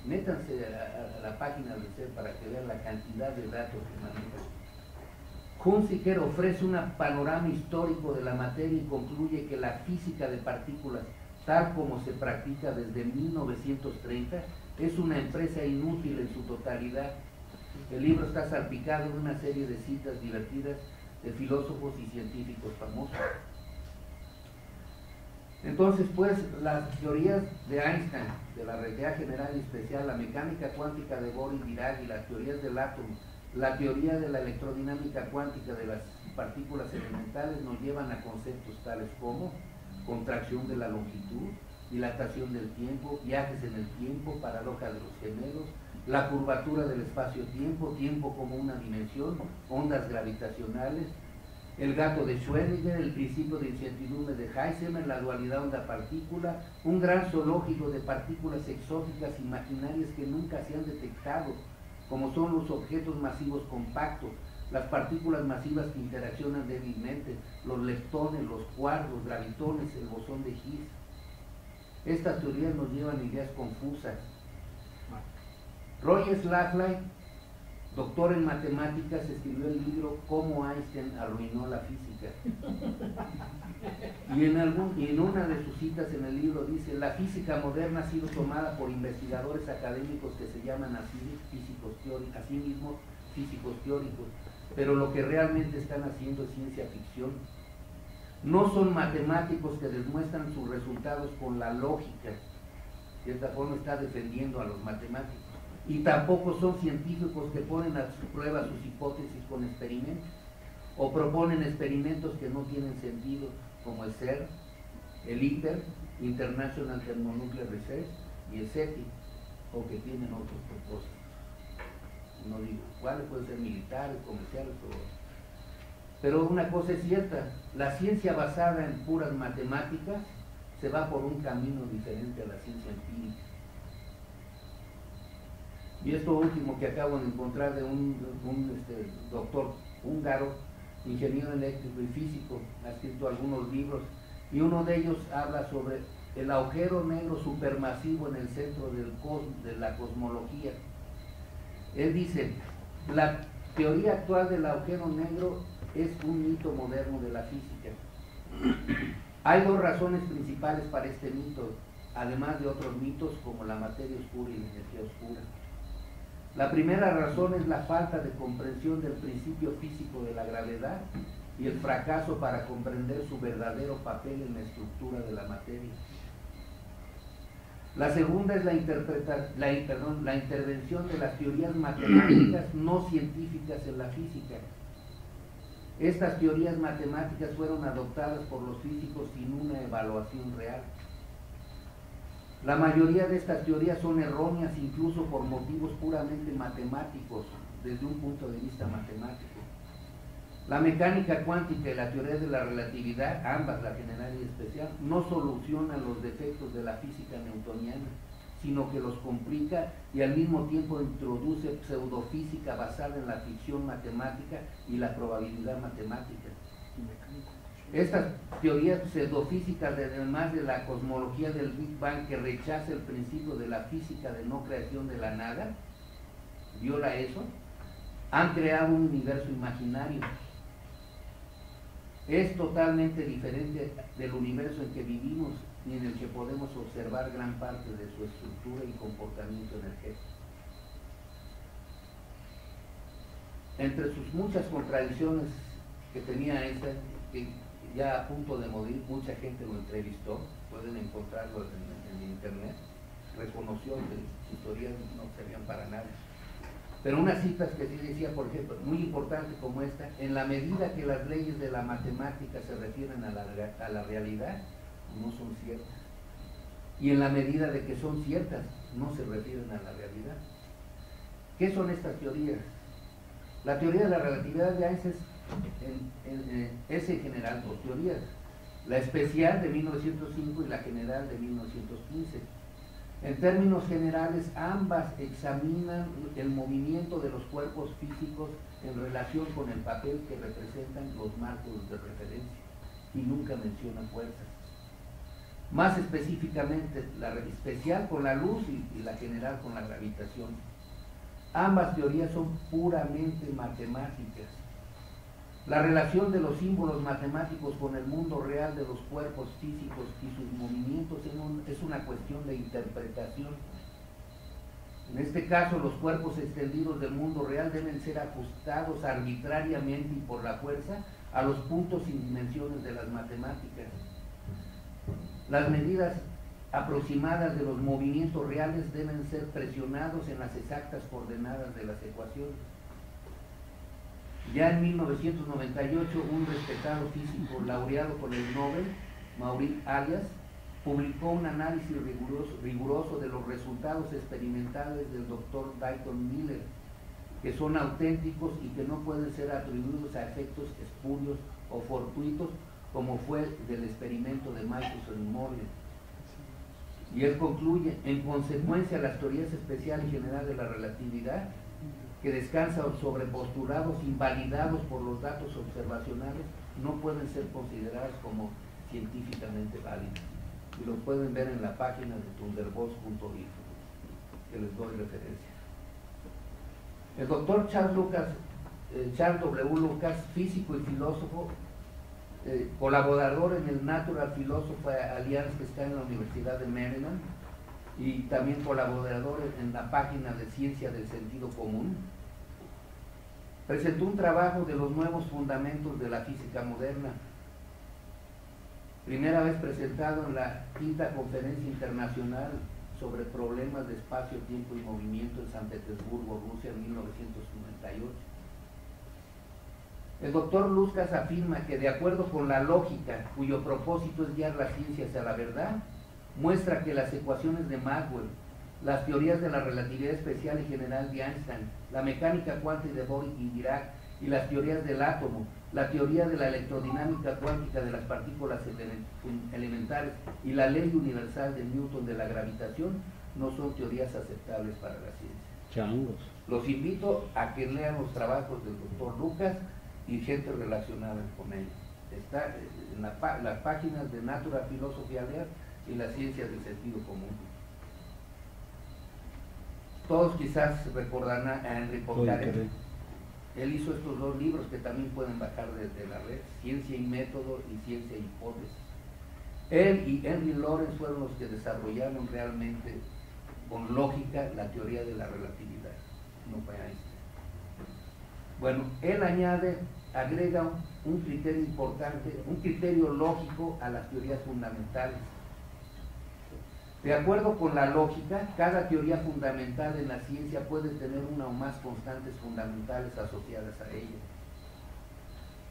Métanse a la página del CERN para que vean la cantidad de datos que manejan. Hunziker ofrece un panorama histórico de la materia y concluye que la física de partículas, tal como se practica desde 1930, es una empresa inútil en su totalidad. El libro está salpicado de una serie de citas divertidas de filósofos y científicos famosos. Entonces, pues, las teorías de Einstein, de la relatividad general y especial, la mecánica cuántica de Bohr y Dirac y las teorías del átomo, la teoría de la electrodinámica cuántica de las partículas elementales nos llevan a conceptos tales como contracción de la longitud, dilatación del tiempo, viajes en el tiempo, paradoja de los gemelos, la curvatura del espacio-tiempo, tiempo como una dimensión, ondas gravitacionales, el gato de Schrödinger, el principio de incertidumbre de Heisenberg, la dualidad onda-partícula, un gran zoológico de partículas exóticas imaginarias que nunca se han detectado, como son los objetos masivos compactos, las partículas masivas que interaccionan débilmente, los leptones, los quarks, los gravitones, el bosón de Higgs. Estas teorías nos llevan a ideas confusas. Roger Slackline, doctor en matemáticas, escribió el libro Cómo Einstein arruinó la física. Y en una de sus citas en el libro dice: la física moderna ha sido tomada por investigadores académicos que se llaman así mismos físicos teóricos, pero lo que realmente están haciendo es ciencia ficción. No son matemáticos que demuestran sus resultados con la lógica. De esta forma está defendiendo a los matemáticos. Y tampoco son científicos que ponen a prueba sus hipótesis con experimentos o proponen experimentos que no tienen sentido, como el CERN, el ITER, International Thermonuclear Research, y el SETI, o que tienen otros propósitos. No digo cuáles, pueden ser militares, comerciales, pero una cosa es cierta: la ciencia basada en puras matemáticas se va por un camino diferente a la ciencia empírica. Y esto último que acabo de encontrar de un doctor húngaro, ingeniero eléctrico y físico, ha escrito algunos libros, y uno de ellos habla sobre el agujero negro supermasivo en el centro de la cosmología. Él dice: la teoría actual del agujero negro es un mito moderno de la física. Hay dos razones principales para este mito. además de otros mitos como la materia oscura y la energía oscura. La primera razón es la falta de comprensión del principio físico de la gravedad y el fracaso para comprender su verdadero papel en la estructura de la materia. La segunda es la intervención de las teorías matemáticas no científicas en la física. Estas teorías matemáticas fueron adoptadas por los físicos sin una evaluación real. La mayoría de estas teorías son erróneas incluso por motivos puramente matemáticos, desde un punto de vista matemático. La mecánica cuántica y la teoría de la relatividad, ambas, la general y especial, no solucionan los defectos de la física newtoniana, sino que los complica y al mismo tiempo introduce pseudofísica basada en la ficción matemática y la probabilidad matemática. Estas teorías pseudofísicas, además de la cosmología del Big Bang que rechaza el principio de la física de no creación de la nada, viola eso, han creado un universo imaginario. Es totalmente diferente del universo en que vivimos y en el que podemos observar gran parte de su estructura y comportamiento energético. Entre sus muchas contradicciones que tenía esta, que ya a punto de morir, mucha gente lo entrevistó, pueden encontrarlo en internet, reconoció que sus teorías no servían para nada. Pero unas citas que sí decía, por ejemplo, muy importante como esta: en la medida que las leyes de la matemática se refieren a la realidad, no son ciertas. Y en la medida de que son ciertas, no se refieren a la realidad. ¿Qué son estas teorías? La teoría de la relatividad de Einstein es en general dos teorías: la especial de 1905 y la general de 1915. En términos generales, ambas examinan el movimiento de los cuerpos físicos en relación con el papel que representan los marcos de referencia y nunca mencionan fuerzas. Más específicamente, la especial con la luz y la general con la gravitación. Ambas teorías son puramente matemáticas. La relación de los símbolos matemáticos con el mundo real de los cuerpos físicos y sus movimientos es una cuestión de interpretación. En este caso, los cuerpos extendidos del mundo real deben ser ajustados arbitrariamente y por la fuerza a los puntos y dimensiones de las matemáticas. Las medidas aproximadas de los movimientos reales deben ser presionados en las exactas coordenadas de las ecuaciones. Ya en 1998, un respetado físico laureado con el Nobel, Maurice Allais, publicó un análisis riguroso de los resultados experimentales del Dr. Dayton Miller, que son auténticos y que no pueden ser atribuidos a efectos espurios o fortuitos, como fue del experimento de Michelson y Morley. Y él concluye: en consecuencia, las teorías especial y general de la relatividad, que descansan sobre postulados invalidados por los datos observacionales, no pueden ser consideradas como científicamente válidas. Y lo pueden ver en la página de thunderbolts.info, que les doy referencia. El doctor Charles W. Lucas, físico y filósofo, colaborador en el Natural Philosophy Alliance, que está en la Universidad de Maryland, y también colaborador en la página de Ciencia del Sentido Común, presentó un trabajo de los nuevos fundamentos de la física moderna, primera vez presentado en la quinta Conferencia Internacional sobre Problemas de Espacio, Tiempo y Movimiento en San Petersburgo, Rusia, en 1998. El doctor Lucas afirma que, de acuerdo con la lógica, cuyo propósito es guiar la ciencia hacia la verdad, muestra que las ecuaciones de Maxwell, las teorías de la relatividad especial y general de Einstein, la mecánica cuántica de Bohr y Dirac y las teorías del átomo, la teoría de la electrodinámica cuántica de las partículas elementales y la ley universal de Newton de la gravitación no son teorías aceptables para la ciencia. Changos. Los invito a que lean los trabajos del doctor Lucas y gente relacionada con ellos. Está en las páginas de Natural Philosophy Alliance y la Ciencia del Sentido Común. Todos quizás recordarán a Henry Poincaré. Él hizo estos dos libros que también pueden bajar desde la red: Ciencia y Método y Ciencia e Hipótesis. Él y Henry Lawrence fueron los que desarrollaron realmente con lógica la teoría de la relatividad, no fue Einstein. Bueno, él agrega un criterio importante, un criterio lógico a las teorías fundamentales. De acuerdo con la lógica, cada teoría fundamental en la ciencia puede tener una o más constantes fundamentales asociadas a ella.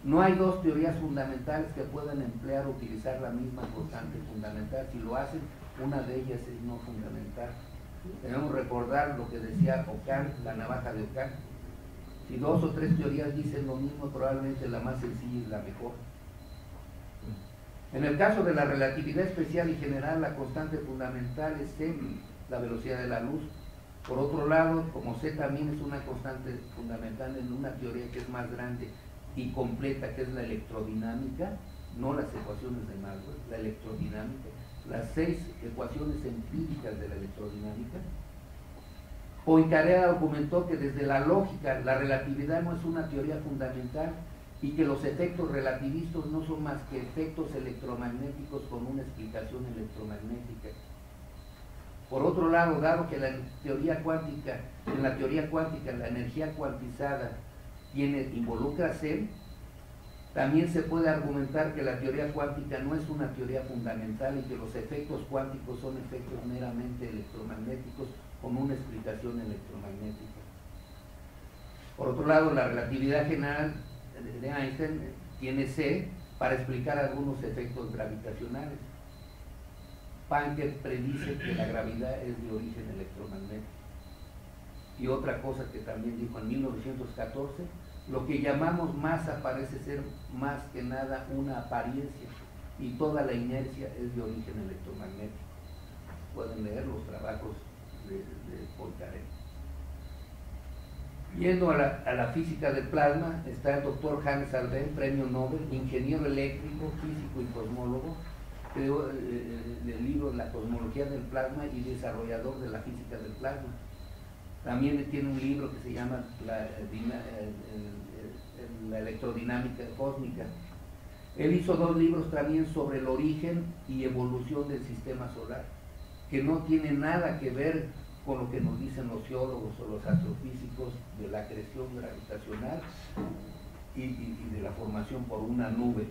No hay dos teorías fundamentales que puedan emplear o utilizar la misma constante fundamental. Si lo hacen, una de ellas es no fundamental. Debemos recordar lo que decía Ockham, la navaja de Ockham. Si dos o tres teorías dicen lo mismo, probablemente la más sencilla es la mejor. En el caso de la relatividad especial y general, la constante fundamental es c, la velocidad de la luz. Por otro lado, como c también es una constante fundamental en una teoría que es más grande y completa, que es la electrodinámica, no las ecuaciones de Maxwell, la electrodinámica, las 6 ecuaciones empíricas de la electrodinámica, Poincaré argumentó que desde la lógica la relatividad no es una teoría fundamental y que los efectos relativistas no son más que efectos electromagnéticos con una explicación electromagnética. Por otro lado, dado que en la teoría cuántica la energía cuantizada involucra C, también se puede argumentar que la teoría cuántica no es una teoría fundamental y que los efectos cuánticos son efectos meramente electromagnéticos con una explicación electromagnética. Por otro lado, la relatividad general de Einstein tiene C para explicar algunos efectos gravitacionales. Planck predice que la gravedad es de origen electromagnético. Y otra cosa que también dijo en 1914, lo que llamamos masa parece ser más que nada una apariencia y toda la inercia es de origen electromagnético. Pueden leer los trabajos de Poincaré. Yendo a la física del plasma, está el doctor Hannes Alfvén, premio Nobel, ingeniero eléctrico, físico y cosmólogo, creó el libro La cosmología del plasma y desarrollador de la física del plasma. También tiene un libro que se llama la electrodinámica cósmica. Él hizo 2 libros también sobre el origen y evolución del sistema solar, que no tiene nada que ver con lo que nos dicen los geólogos o los astrofísicos de la acreción gravitacional y de la formación por una nube.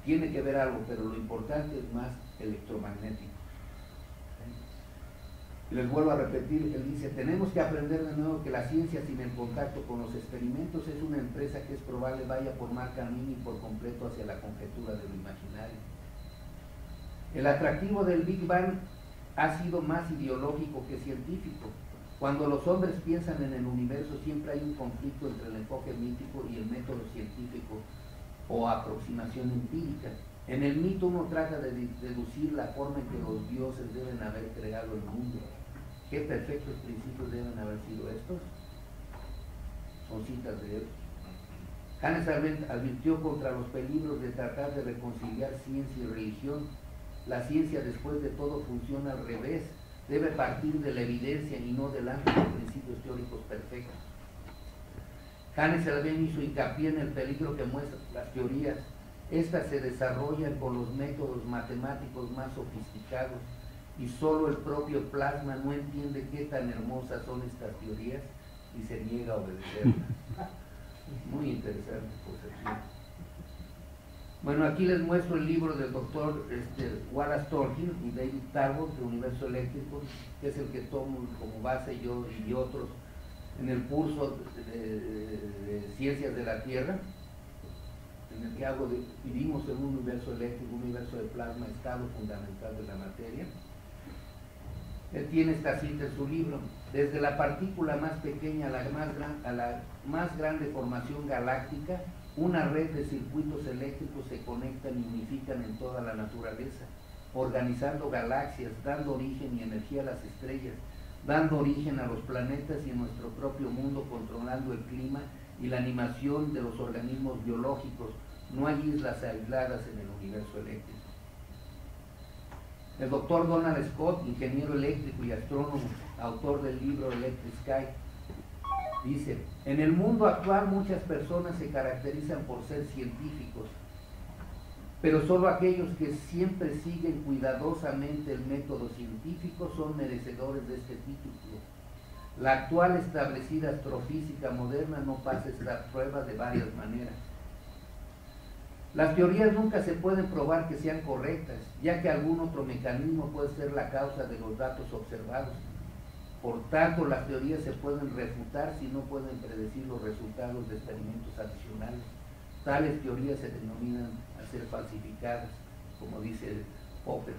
Tiene que ver algo, pero lo importante es más electromagnético. Les vuelvo a repetir, él dice, tenemos que aprender de nuevo que la ciencia sin el contacto con los experimentos es una empresa que es probable vaya por mal camino y por completo hacia la conjetura de lo imaginario. El atractivo del Big Bang ha sido más ideológico que científico. Cuando los hombres piensan en el universo siempre hay un conflicto entre el enfoque mítico y el método científico o aproximación empírica. En el mito uno trata de deducir la forma en que los dioses deben haber creado el mundo. ¿Qué perfectos principios deben haber sido estos? Son citas de él. Hannes Alfvén advirtió contra los peligros de tratar de reconciliar ciencia y religión. La ciencia, después de todo, funciona al revés. Debe partir de la evidencia y no delante de principios teóricos perfectos. Hannes Alfvén hizo hincapié en el peligro que muestran las teorías. Estas se desarrollan con los métodos matemáticos más sofisticados y solo el propio plasma no entiende qué tan hermosas son estas teorías y se niega a obedecerlas. Muy interesante concepción. Bueno, aquí les muestro el libro del doctor Wallace Thornhill y David Talbot de Universo Eléctrico, que es el que tomo como base yo y otros en el curso de Ciencias de la Tierra, en el que vivimos en un universo eléctrico, un universo de plasma, estado fundamental de la materia. Él tiene esta cita en su libro: desde la partícula más pequeña a la más grande formación galáctica, una red de circuitos eléctricos se conectan y unifican en toda la naturaleza, organizando galaxias, dando origen y energía a las estrellas, dando origen a los planetas y nuestro propio mundo, controlando el clima y la animación de los organismos biológicos. No hay islas aisladas en el universo eléctrico. El doctor Donald Scott, ingeniero eléctrico y astrónomo, autor del libro Electric Sky, dice: en el mundo actual muchas personas se caracterizan por ser científicos, pero solo aquellos que siempre siguen cuidadosamente el método científico son merecedores de este título. La actual establecida astrofísica moderna no pasa esta prueba de varias maneras. Las teorías nunca se pueden probar que sean correctas, ya que algún otro mecanismo puede ser la causa de los datos observados. Por tanto, las teorías se pueden refutar si no pueden predecir los resultados de experimentos adicionales. Tales teorías se denominan a ser falsificadas, como dice Popper.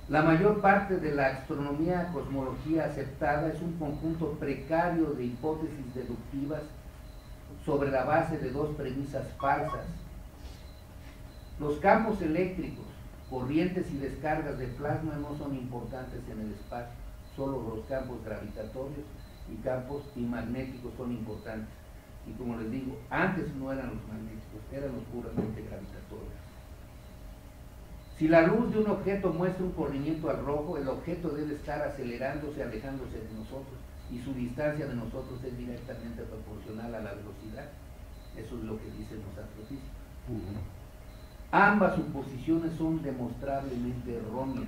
La mayor parte de la astronomía cosmología aceptada es un conjunto precario de hipótesis deductivas sobre la base de dos premisas falsas. Los campos eléctricos, corrientes y descargas de plasma no son importantes en el espacio, solo los campos gravitatorios y campos magnéticos son importantes. Y como les digo, antes no eran los magnéticos, eran los puramente gravitatorios. Si la luz de un objeto muestra un corrimiento al rojo, el objeto debe estar acelerándose, alejándose de nosotros, y su distancia de nosotros es directamente proporcional a la velocidad. Eso es lo que dicen los astrofísicos. Ambas suposiciones son demostrablemente erróneas.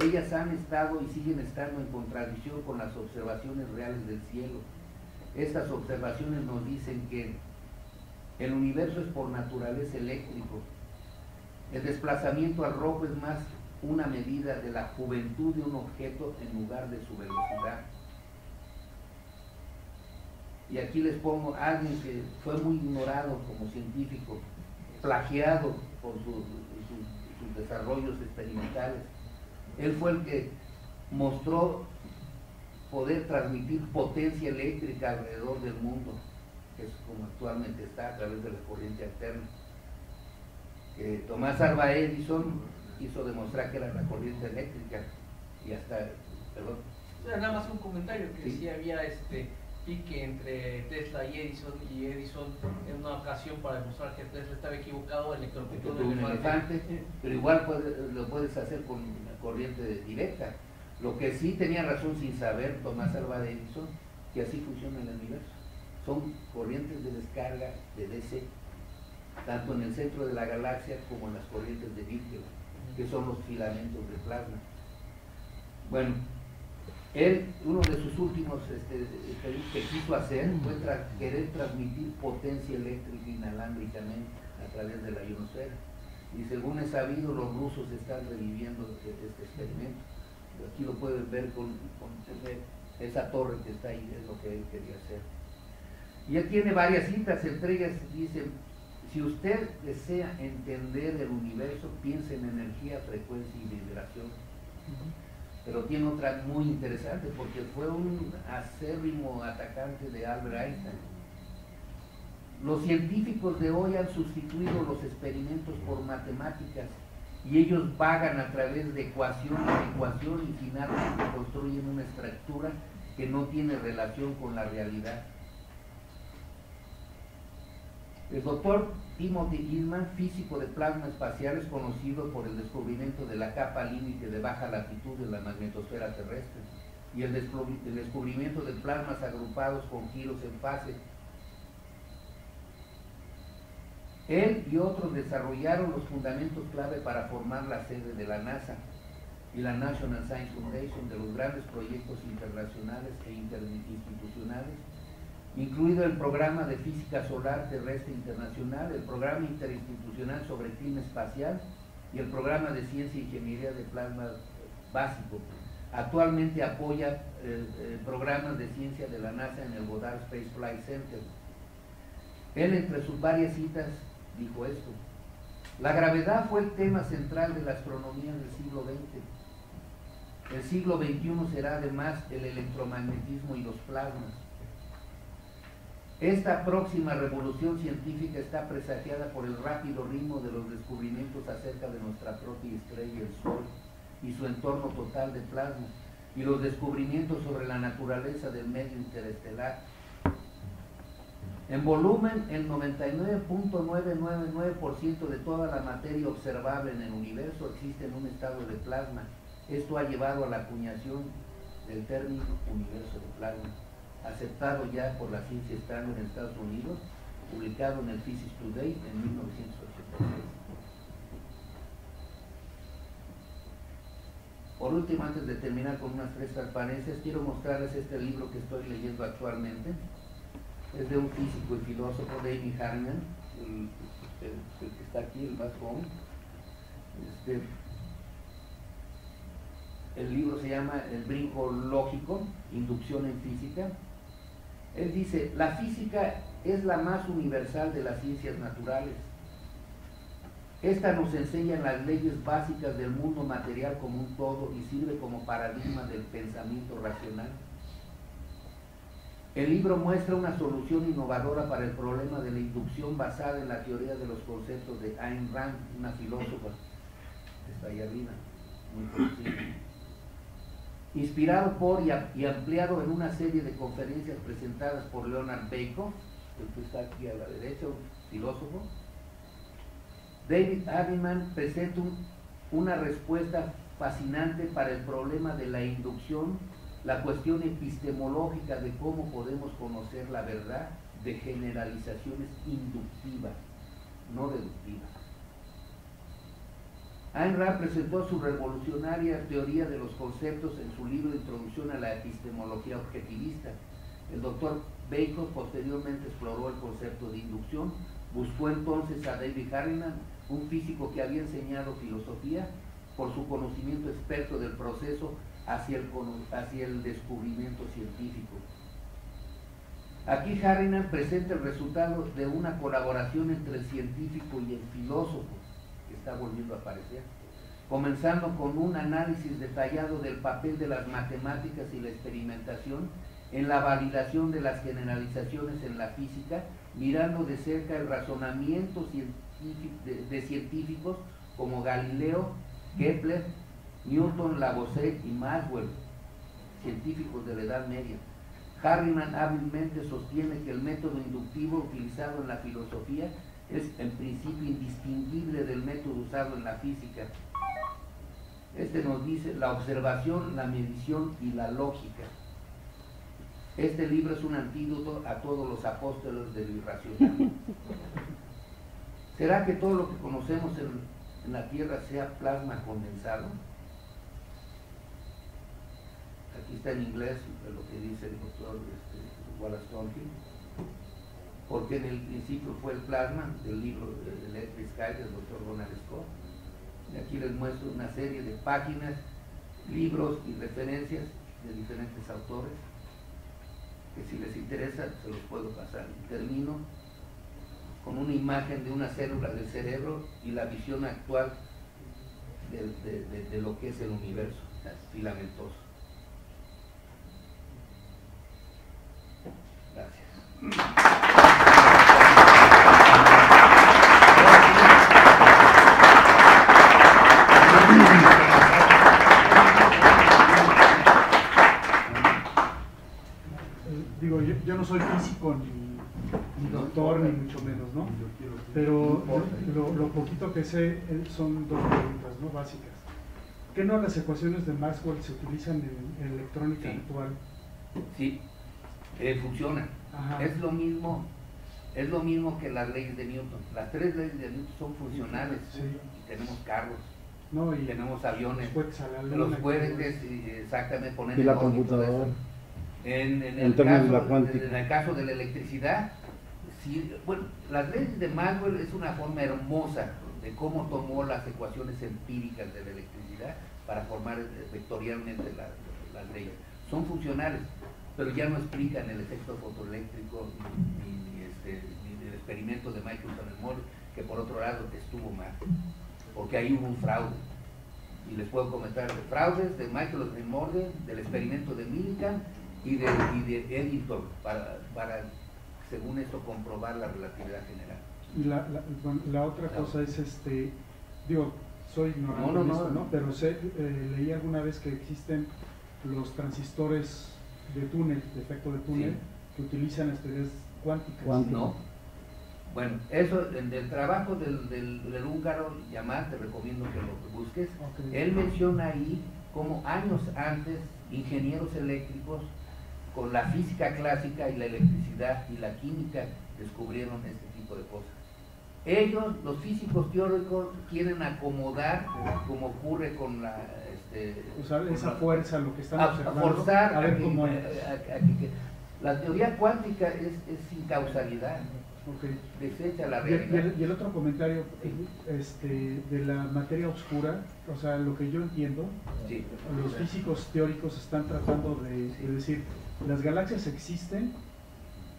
Ellas han estado y siguen estando en contradicción con las observaciones reales del cielo. Estas observaciones nos dicen que el universo es por naturaleza eléctrico. El desplazamiento al rojo es más una medida de la juventud de un objeto en lugar de su velocidad. Y aquí les pongo a alguien que fue muy ignorado como científico, plagiado por sus desarrollos experimentales. Él fue el que mostró poder transmitir potencia eléctrica alrededor del mundo, que es como actualmente está a través de la corriente alterna. Tomás Alva Edison hizo demostrar que era la corriente eléctrica y hasta, perdón. Nada más un comentario que Sí. decía había pique entre Tesla y Edison en una ocasión para demostrar que Tesla estaba equivocado, electrocutó Tuvo un elefante, pero igual lo puedes hacer con corriente directa. Lo que sí tenía razón sin saber Tomás Alva Edison, que así funciona el universo. Son corrientes de descarga de DC, tanto en el centro de la galaxia como en las corrientes de Birkeland, que son los filamentos de plasma. Bueno, él, uno de sus últimos que quiso hacer fue querer transmitir potencia eléctrica inalámbricamente a través de la ionosfera. Y según es sabido, los rusos están reviviendo este experimento. Aquí lo pueden ver con esa torre que está ahí, es lo que él quería hacer. Y él tiene varias citas, entre ellas dice: si usted desea entender el universo, piense en energía, frecuencia y vibración. Pero tiene otra muy interesante, porque fue un acérrimo atacante de Albert Einstein. Los científicos de hoy han sustituido los experimentos por matemáticas, y ellos vagan a través de ecuación en ecuación y finalmente construyen una estructura que no tiene relación con la realidad. El doctor Timothy Gilman, físico de plasma espacial, es conocido por el descubrimiento de la capa límite de baja latitud en la magnetosfera terrestre y el descubrimiento de plasmas agrupados con giros en fase. Él y otros desarrollaron los fundamentos clave para formar la sede de la NASA y la National Science Foundation, de los grandes proyectos internacionales e interinstitucionales, incluido el Programa de Física Solar Terrestre Internacional, el Programa Interinstitucional sobre Clima Espacial y el Programa de Ciencia e Ingeniería de Plasma Básico. Actualmente apoya programas de ciencia de la NASA en el Goddard Space Flight Center. Él, entre sus varias citas, dijo esto: la gravedad fue el tema central de la astronomía del siglo XX. El siglo XXI será además el electromagnetismo y los plasmas. Esta próxima revolución científica está presagiada por el rápido ritmo de los descubrimientos acerca de nuestra propia estrella, el Sol, y su entorno total de plasma, y los descubrimientos sobre la naturaleza del medio interestelar. En volumen, el 99.999% de toda la materia observable en el universo existe en un estado de plasma. Esto ha llevado a la acuñación del término universo de plasma, aceptado ya por la ciencia estándar en Estados Unidos, publicado en el Physics Today en 1987. Por último, antes de terminar con unas 3 transparencias, quiero mostrarles este libro que estoy leyendo actualmente. Es de un físico y filósofo, David Harriman, el que está aquí, el más joven. El libro se llama El brinco lógico, inducción en física. Él dice, la física es la más universal de las ciencias naturales. Esta nos enseña las leyes básicas del mundo material como un todo y sirve como paradigma del pensamiento racional. El libro muestra una solución innovadora para el problema de la inducción basada en la teoría de los conceptos de Ayn Rand, una filósofa que está ahí arriba, muy conocida. Inspirado por y ampliado en una serie de conferencias presentadas por Leonard Bacon, el que está aquí a la derecha, un filósofo, David Harriman presenta una respuesta fascinante para el problema de la inducción, la cuestión epistemológica de cómo podemos conocer la verdad de generalizaciones inductivas, no deductivas. Ayn Rand presentó su revolucionaria teoría de los conceptos en su libro Introducción a la epistemología objetivista. El doctor Bacon posteriormente exploró el concepto de inducción, buscó entonces a David Harriman, un físico que había enseñado filosofía, por su conocimiento experto del proceso hacia el descubrimiento científico. Aquí Harriman presenta el resultado de una colaboración entre el científico y el filósofo, que está volviendo a aparecer, comenzando con un análisis detallado del papel de las matemáticas y la experimentación en la validación de las generalizaciones en la física, mirando de cerca el razonamiento de científicos como Galileo, Kepler, Newton, Lavoisier y Maxwell, científicos de la Edad Media. Harriman hábilmente sostiene que el método inductivo utilizado en la filosofía es en principio indistinguible del método usado en la física. Este nos dice la observación, la medición y la lógica. Este libro es un antídoto a todos los apóstoles del irracional. ¿Será que todo lo que conocemos en la Tierra sea plasma condensado? Aquí está en inglés lo que dice el doctor Wallace Tonkin, porque en el principio fue el plasma del libro Electric Sky del doctor Donald Scott. Y aquí les muestro una serie de páginas, libros y referencias de diferentes autores, que si les interesa se los puedo pasar. Y termino con una imagen de una célula del cerebro y la visión actual de lo que es el universo filamentoso. Gracias. Digo, yo no soy físico ni doctor, ni mucho menos, ¿no? Pero lo poquito que sé son 2 preguntas, ¿no? Básicas. ¿Qué no las ecuaciones de Maxwell se utilizan en electrónica actual? Sí, funcionan. Es lo mismo que las leyes de Newton. Las 3 leyes de Newton son funcionales. Sí. Y tenemos carros, y tenemos aviones, los puedes exactamente poner y la computadora. En el caso de la electricidad, sí, bueno, las leyes de Maxwell es una forma hermosa de cómo tomó las ecuaciones empíricas de la electricidad para formar vectorialmente las leyes. Son funcionales, pero ya no explican el efecto fotoeléctrico ni el experimento de Michelson en Morley, que por otro lado estuvo mal, porque ahí hubo un fraude. Y les puedo comentar de fraudes de Michelson en Morley, del experimento de Millikan y de Eddington para según esto comprobar la relatividad general. Y la otra cosa es, digo, soy ignorante en esto, ¿no? Pero leí alguna vez que existen los transistores de túnel, de efecto de túnel, que utilizan las teorías cuánticas. No. Bueno, eso en el trabajo del húngaro Yamar, te recomiendo que lo busques. Él menciona ahí como años antes ingenieros eléctricos con la física clásica y la electricidad y la química descubrieron este tipo de cosas. Ellos, los físicos teóricos, quieren acomodar, como ocurre con la... usar esa fuerza, lo que están a observando, forzar a ver que- cómo es. la teoría cuántica es sin causalidad, Ok. desecha la Y realidad. el otro comentario de la materia oscura, o sea, lo que yo entiendo, Sí. los físicos teóricos están tratando de decir, las galaxias existen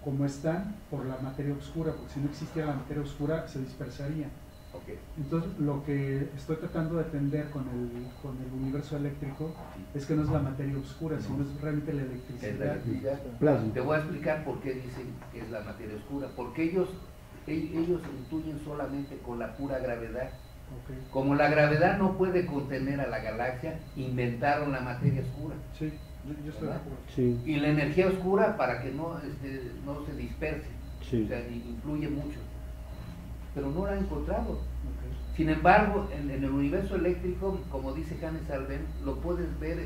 como están por la materia oscura, porque si no existiera la materia oscura se dispersaría. Ok. Entonces, lo que estoy tratando de entender con el universo eléctrico es que no es la materia oscura, sino es realmente la Es la electricidad. electricidad. Plasma. Te voy a explicar por qué dicen que es la materia oscura, porque ellos intuyen solamente con la pura gravedad. Ok. Como la gravedad no puede contener a la galaxia, inventaron la materia oscura. Sí, yo estoy de acuerdo. Sí, Y la energía oscura para que no se disperse, sí. o sea, influye mucho. Pero no la han encontrado. Ok. Sin embargo, en el universo eléctrico, como dice Hannes Alben, lo puedes ver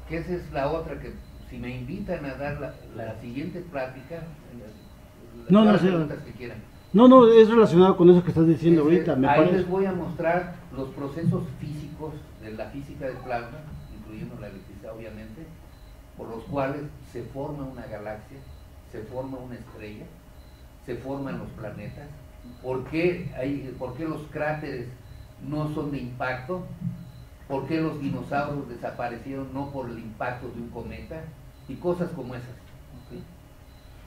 que esa es la otra que si me invitan a dar la siguiente plática, No, todas no, las sí. preguntas que quieran. No, es relacionado con eso que estás diciendo ahorita, me Ahí parece. les voy a mostrar los procesos físicos de la física del plasma, incluyendo la electricidad obviamente, por los cuales se forma una galaxia, se forma una estrella, se forman los planetas, por qué los cráteres no son de impacto, por qué los dinosaurios desaparecieron no por el impacto de un cometa, y cosas como esas. ¿Sí?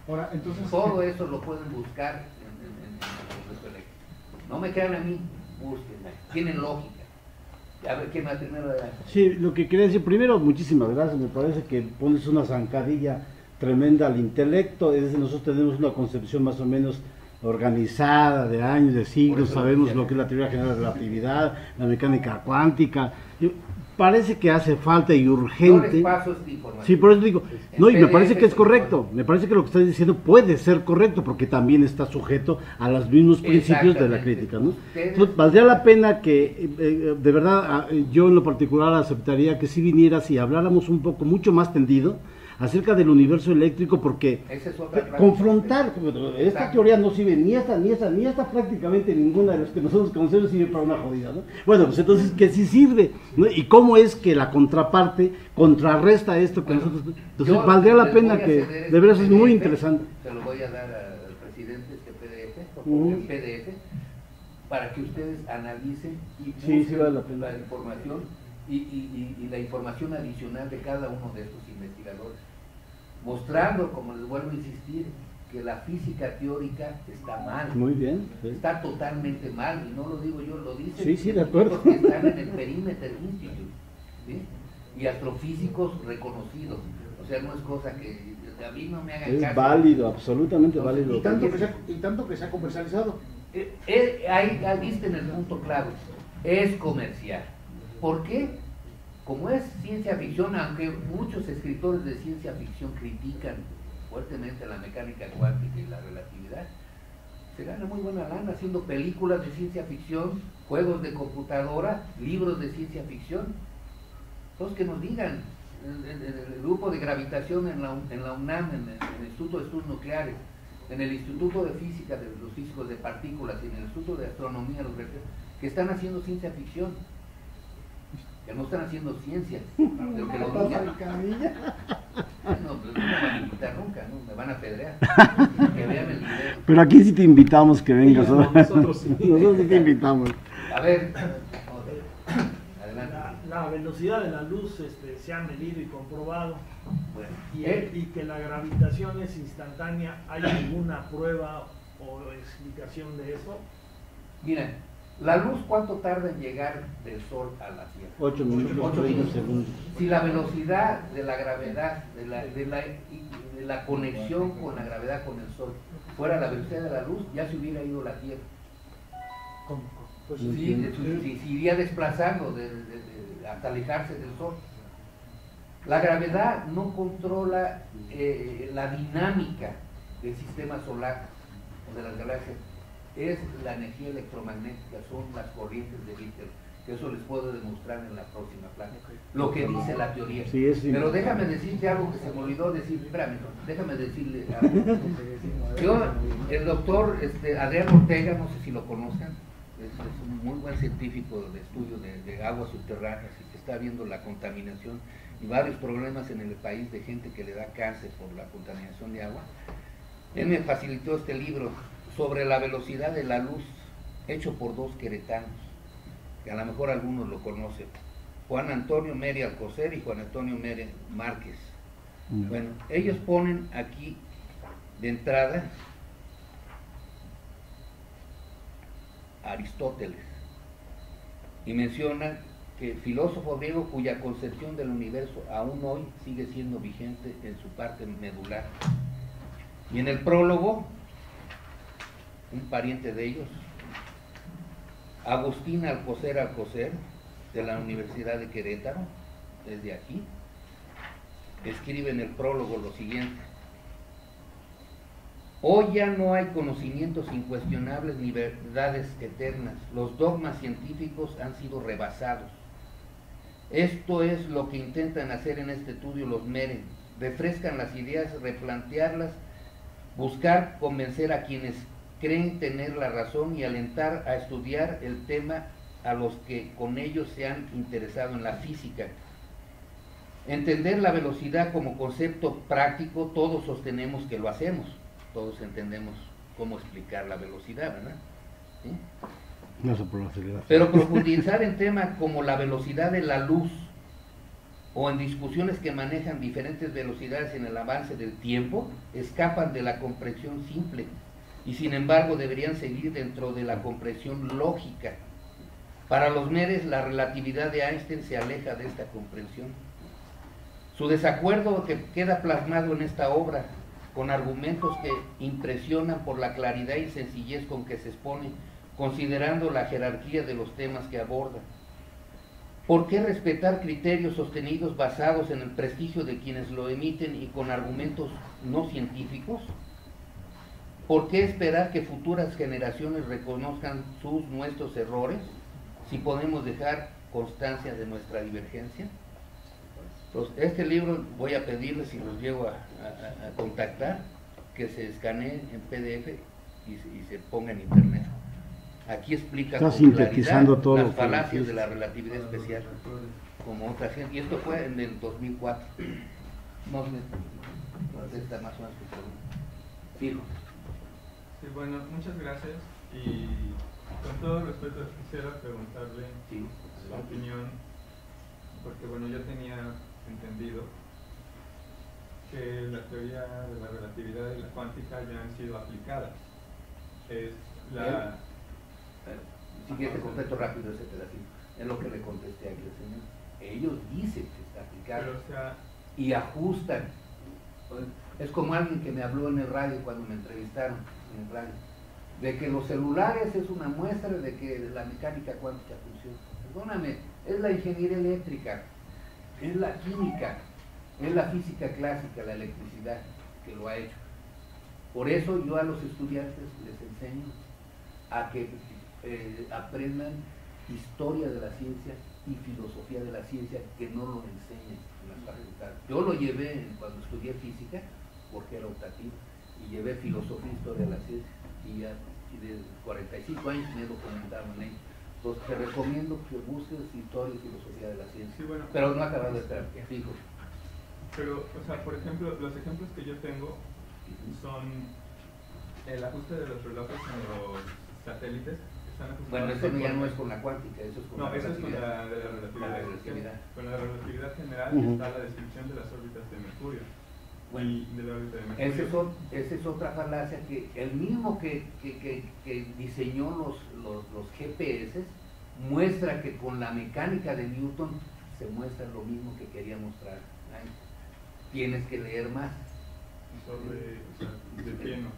Ahora, entonces, Todo eso lo pueden buscar en el universo eléctrico. No me crean a mí, búsquenla, tienen lógica. A ver, ¿quién va a tener adelante? Sí, lo que quería decir, primero, muchísimas gracias, me parece que pones una zancadilla tremenda al intelecto, es decir, nosotros tenemos una concepción más o menos organizada de años, de siglos, eso sabemos decía. lo que es la teoría general de la relatividad, la mecánica cuántica, parece que hace falta y Yo urgente. les paso esta información. Sí, por eso digo, En no, y me PDF parece que es se correcto, me parece que lo que estás diciendo puede ser correcto, porque también está sujeto a los mismos principios de la Exactamente. crítica, ¿no? Ustedes- Entonces, valdría la pena que, de verdad, yo en lo particular aceptaría que si vinieras y habláramos un poco, mucho más tendido, acerca del universo eléctrico, porque Esa es otra práctica. confrontar, esta Exacto. teoría no sirve ni esta, prácticamente ninguna de las que nosotros conocemos sirve para una jodida, ¿no? Bueno, pues entonces, ¿qué sí sirve? ¿No? ¿Y cómo es que la contraparte contrarresta esto que Bueno, nosotros... Entonces, yo valdría la les pena voy a que, ceder de veras este es muy PDF, interesante. Se lo voy a dar al presidente este PDF, Ujú. el PDF, para que ustedes analicen y Sí, busquen vale la pena. la información y la información adicional de cada uno de estos investigadores, mostrando, como les vuelvo a insistir, que la física teórica está mal. Muy bien. Sí. Está totalmente mal, y no lo digo yo, lo dicen Sí, sí, de científicos acuerdo. que están en el Perimeter Institute, ¿sí? Y astrofísicos reconocidos. O sea, no es cosa que a mí no me hagan Es caso. válido, absolutamente Entonces, válido. Y tanto que se ha comercializado. Ahí viste en el punto clave, es comercial. ¿Por qué? Como es ciencia ficción, aunque muchos escritores de ciencia ficción critican fuertemente la mecánica cuántica y la relatividad, se gana muy buena lana haciendo películas de ciencia ficción, juegos de computadora, libros de ciencia ficción. Entonces que nos digan, el grupo de gravitación en la UNAM, en el Instituto de Estudios Nucleares, en el Instituto de Física de los Físicos de Partículas y en el Instituto de Astronomía, que están haciendo ciencia ficción, que no están haciendo ciencia, pero que lo digan. No, pues no me van a invitar nunca, ¿no? Me van a pedrear. Que vean el video. Pero aquí sí te invitamos que vengas. Ellos no, nosotros sí. Nosotros sí te invitamos. A ver, adelante. La velocidad de la luz se ha medido y comprobado, Bueno, y que la gravitación es instantánea. ¿Hay alguna prueba o explicación de eso? mira, la luz, ¿cuánto tarda en llegar del Sol a la Tierra? 8 minutos, 8 30 minutos. segundos. Si la velocidad de la gravedad, de la conexión con la gravedad con el Sol fuera la velocidad de la luz, ya se hubiera ido la Tierra. pues, No Sí, entiendo. se iría desplazando hasta alejarse del Sol. La gravedad no controla la dinámica del sistema solar o de las galaxias, es la energía electromagnética, son las corrientes de Richter, que eso les puedo demostrar en la próxima plática, lo que dice la teoría. Sí, Pero déjame decirte algo que se me olvidó decir, espérame, déjame decirle algo. El doctor Adrián Ortega, no sé si lo conozcan, es un muy buen científico de estudio de aguas subterráneas y que está viendo la contaminación y varios problemas en el país de gente que le da cáncer por la contaminación de agua. Él me facilitó este libro sobre la velocidad de la luz, hecho por dos queretanos, que a lo mejor algunos lo conocen, Juan Antonio Mere Alcocer y Juan Antonio Mere Márquez. Bueno, ellos ponen aquí de entrada a Aristóteles y mencionan que filósofo griego cuya concepción del universo aún hoy sigue siendo vigente en su parte medular. Y en el prólogo, un pariente de ellos, Agustín Alcocer Alcocer, de la Universidad de Querétaro, desde aquí, escribe en el prólogo lo siguiente: hoy ya no hay conocimientos incuestionables ni verdades eternas, los dogmas científicos han sido rebasados. Esto es lo que intentan hacer en este estudio los Mere, refrescan las ideas, replantearlas, buscar convencer a quienes creen tener la razón y alentar a estudiar el tema a los que con ellos se han interesado en la física. Entender la velocidad como concepto práctico, todos sostenemos que lo hacemos, todos entendemos cómo explicar la velocidad, ¿verdad? ¿Sí? No sé por la aceleración. Pero profundizar en temas como la velocidad de la luz o en discusiones que manejan diferentes velocidades en el avance del tiempo, escapan de la comprensión simple y sin embargo deberían seguir dentro de la comprensión lógica. Para los Meres, la relatividad de Einstein se aleja de esta comprensión. Su desacuerdo que queda plasmado en esta obra, con argumentos que impresionan por la claridad y sencillez con que se expone, considerando la jerarquía de los temas que aborda. ¿Por qué respetar criterios sostenidos basados en el prestigio de quienes lo emiten y con argumentos no científicos? ¿Por qué esperar que futuras generaciones reconozcan nuestros errores si podemos dejar constancia de nuestra divergencia? Entonces, este libro voy a pedirles, si los llego a contactar, que se escaneen en PDF y se ponga en internet. Aquí explica Está con sintetizando claridad todo las lo que falacias dijiste. de la relatividad especial, como otra gente. Y esto fue en el 2004. No sé, está más o menos tu pregunta. Fijo. Sí, bueno, muchas gracias. Y con todo respeto quisiera preguntarle Sí. su opinión, porque bueno, yo tenía entendido que la teoría de la relatividad y la cuántica ya han sido aplicadas. Es la... Si quieres te completo rápido ese pedacito. Es lo que le contesté aquí al señor. Ellos dicen que está aplicado. Pero, o sea, Y ajustan. Es como alguien que me habló en el radio cuando me entrevistaron en el radio, de que los celulares es una muestra de que la mecánica cuántica funciona. Perdóname, es la ingeniería eléctrica, es la química, es la física clásica, la electricidad que lo ha hecho. Por eso yo a los estudiantes les enseño a que aprendan historia de la ciencia y filosofía de la ciencia, que no lo enseñan en las facultades. Yo lo llevé cuando estudié física, porque era optativo, y llevé filosofía y historia de la ciencia, y ya de 45 años me he documentado en ello. Entonces te recomiendo que busques historia y filosofía de la ciencia. sí, bueno, Pero no acabas de estar fijo. pero, o sea, por ejemplo, los ejemplos que yo tengo son el ajuste de los relojes en los satélites. Están ajustados. Bueno, eso ya no es con la cuántica, eso es con No, la eso es con relatividad. la de la relatividad. La relatividad. Con la relatividad general está la descripción de las órbitas de Mercurio. Bueno, Y de la órbita de Mercurio. esa es otra falacia, que el mismo que diseñó los GPS muestra que con la mecánica de Newton se muestra lo mismo que quería mostrar Einstein. Tienes que leer más. Sobre, o sea, de pie, ¿no?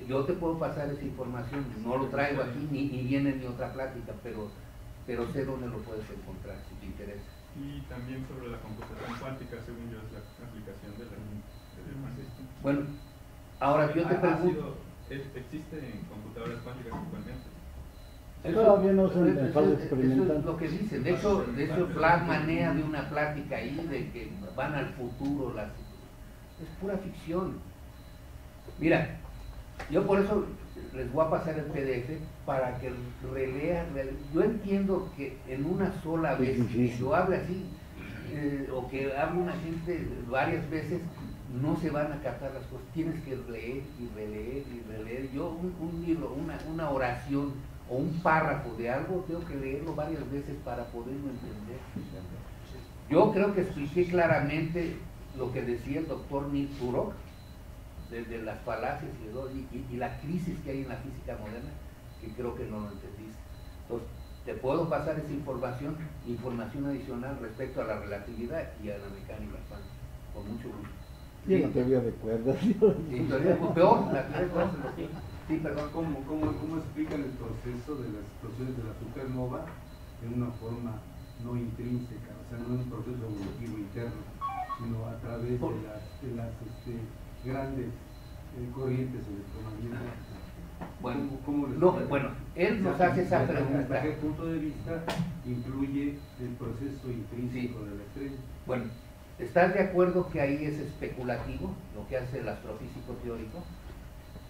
Yo te puedo pasar esa información, no lo traigo aquí ni viene en mi otra plática, pero sé dónde lo puedes encontrar si te interesa. Y también sobre la computación cuántica, según yo, es la aplicación de la Bueno, ahora yo te pregunto, ¿existe en computadoras cuánticas actualmente? Todavía no son en eso fase es experimental. lo que dicen. De hecho Planck manea de una plática ahí de que van al futuro. Es pura ficción. Mira, yo por eso les voy a pasar el PDF para que relean. Yo entiendo que en una sola vez, que yo hable así, o que hable una gente varias veces, no se van a captar las cosas. Tienes que leer y releer y releer. Yo un libro, una oración o un párrafo de algo, tengo que leerlo varias veces para poderlo entender. Yo creo que expliqué claramente lo que decía el doctor Neil Turok, de las falacias y la crisis que hay en la física moderna, que creo que no lo entendiste. Entonces, te puedo pasar esa información adicional respecto a la relatividad y a la mecánica cuántica, con mucho gusto. Y en la teoría de cuerdas. Y todavía, pues, peor, la teoría de cuerdas. Sí, perdón. ¿Cómo explican el proceso de las explosiones de la supernova de una forma no intrínseca? O sea, no es un proceso evolutivo interno, sino a través de las grandes corrientes electromagnéticas. Bueno, él nos hace esa pregunta. ¿Hasta qué punto de vista influye el proceso intrínseco de la estrella? Bueno, ¿estás de acuerdo que ahí es especulativo lo que hace el astrofísico teórico?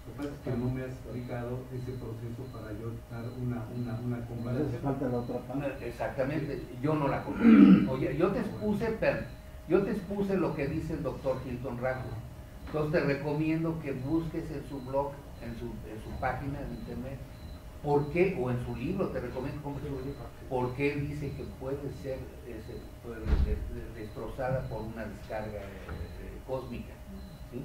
Lo que pasa es que no me has explicado ese proceso para yo dar una comparación. Falta la otra parte. Exactamente, yo no la comprendo. Oye, yo te expuse lo que dice el doctor Hilton Raffo. Entonces te recomiendo que busques en su blog, en su página de internet, por qué, o en su libro, te recomiendo compres su libro, por qué dice que puede ser destrozada por una descarga cósmica, ¿sí?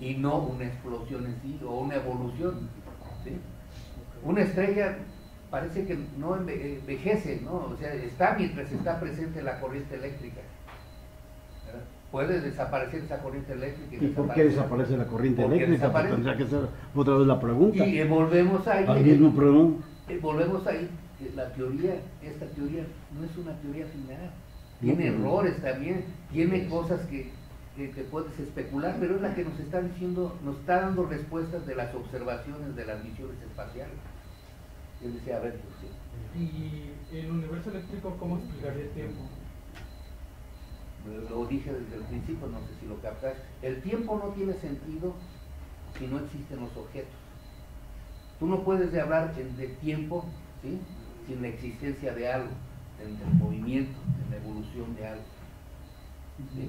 Y no una explosión en sí, o una evolución, ¿sí? Una estrella parece que no envejece, ¿no? O sea, está mientras está presente la corriente eléctrica, ¿verdad? Puede desaparecer esa corriente eléctrica. ¿Y por qué desaparece la corriente eléctrica? Pues tendría que ser otra vez la pregunta. Y volvemos ahí. Al mismo problema. Volvemos ahí. Esta teoría no es una teoría final. Tiene errores también, tiene cosas que puedes especular, pero es la que nos está diciendo, nos está dando respuestas de las observaciones de las misiones espaciales. Yo decía, a ver, pues, ¿y el universo eléctrico cómo explicaría el tiempo? Lo dije desde el principio, no sé si lo captas. El tiempo no tiene sentido si no existen los objetos. Tú no puedes hablar de tiempo, ¿sí?, sin la existencia de algo, en el movimiento, en la evolución de algo, ¿sí?,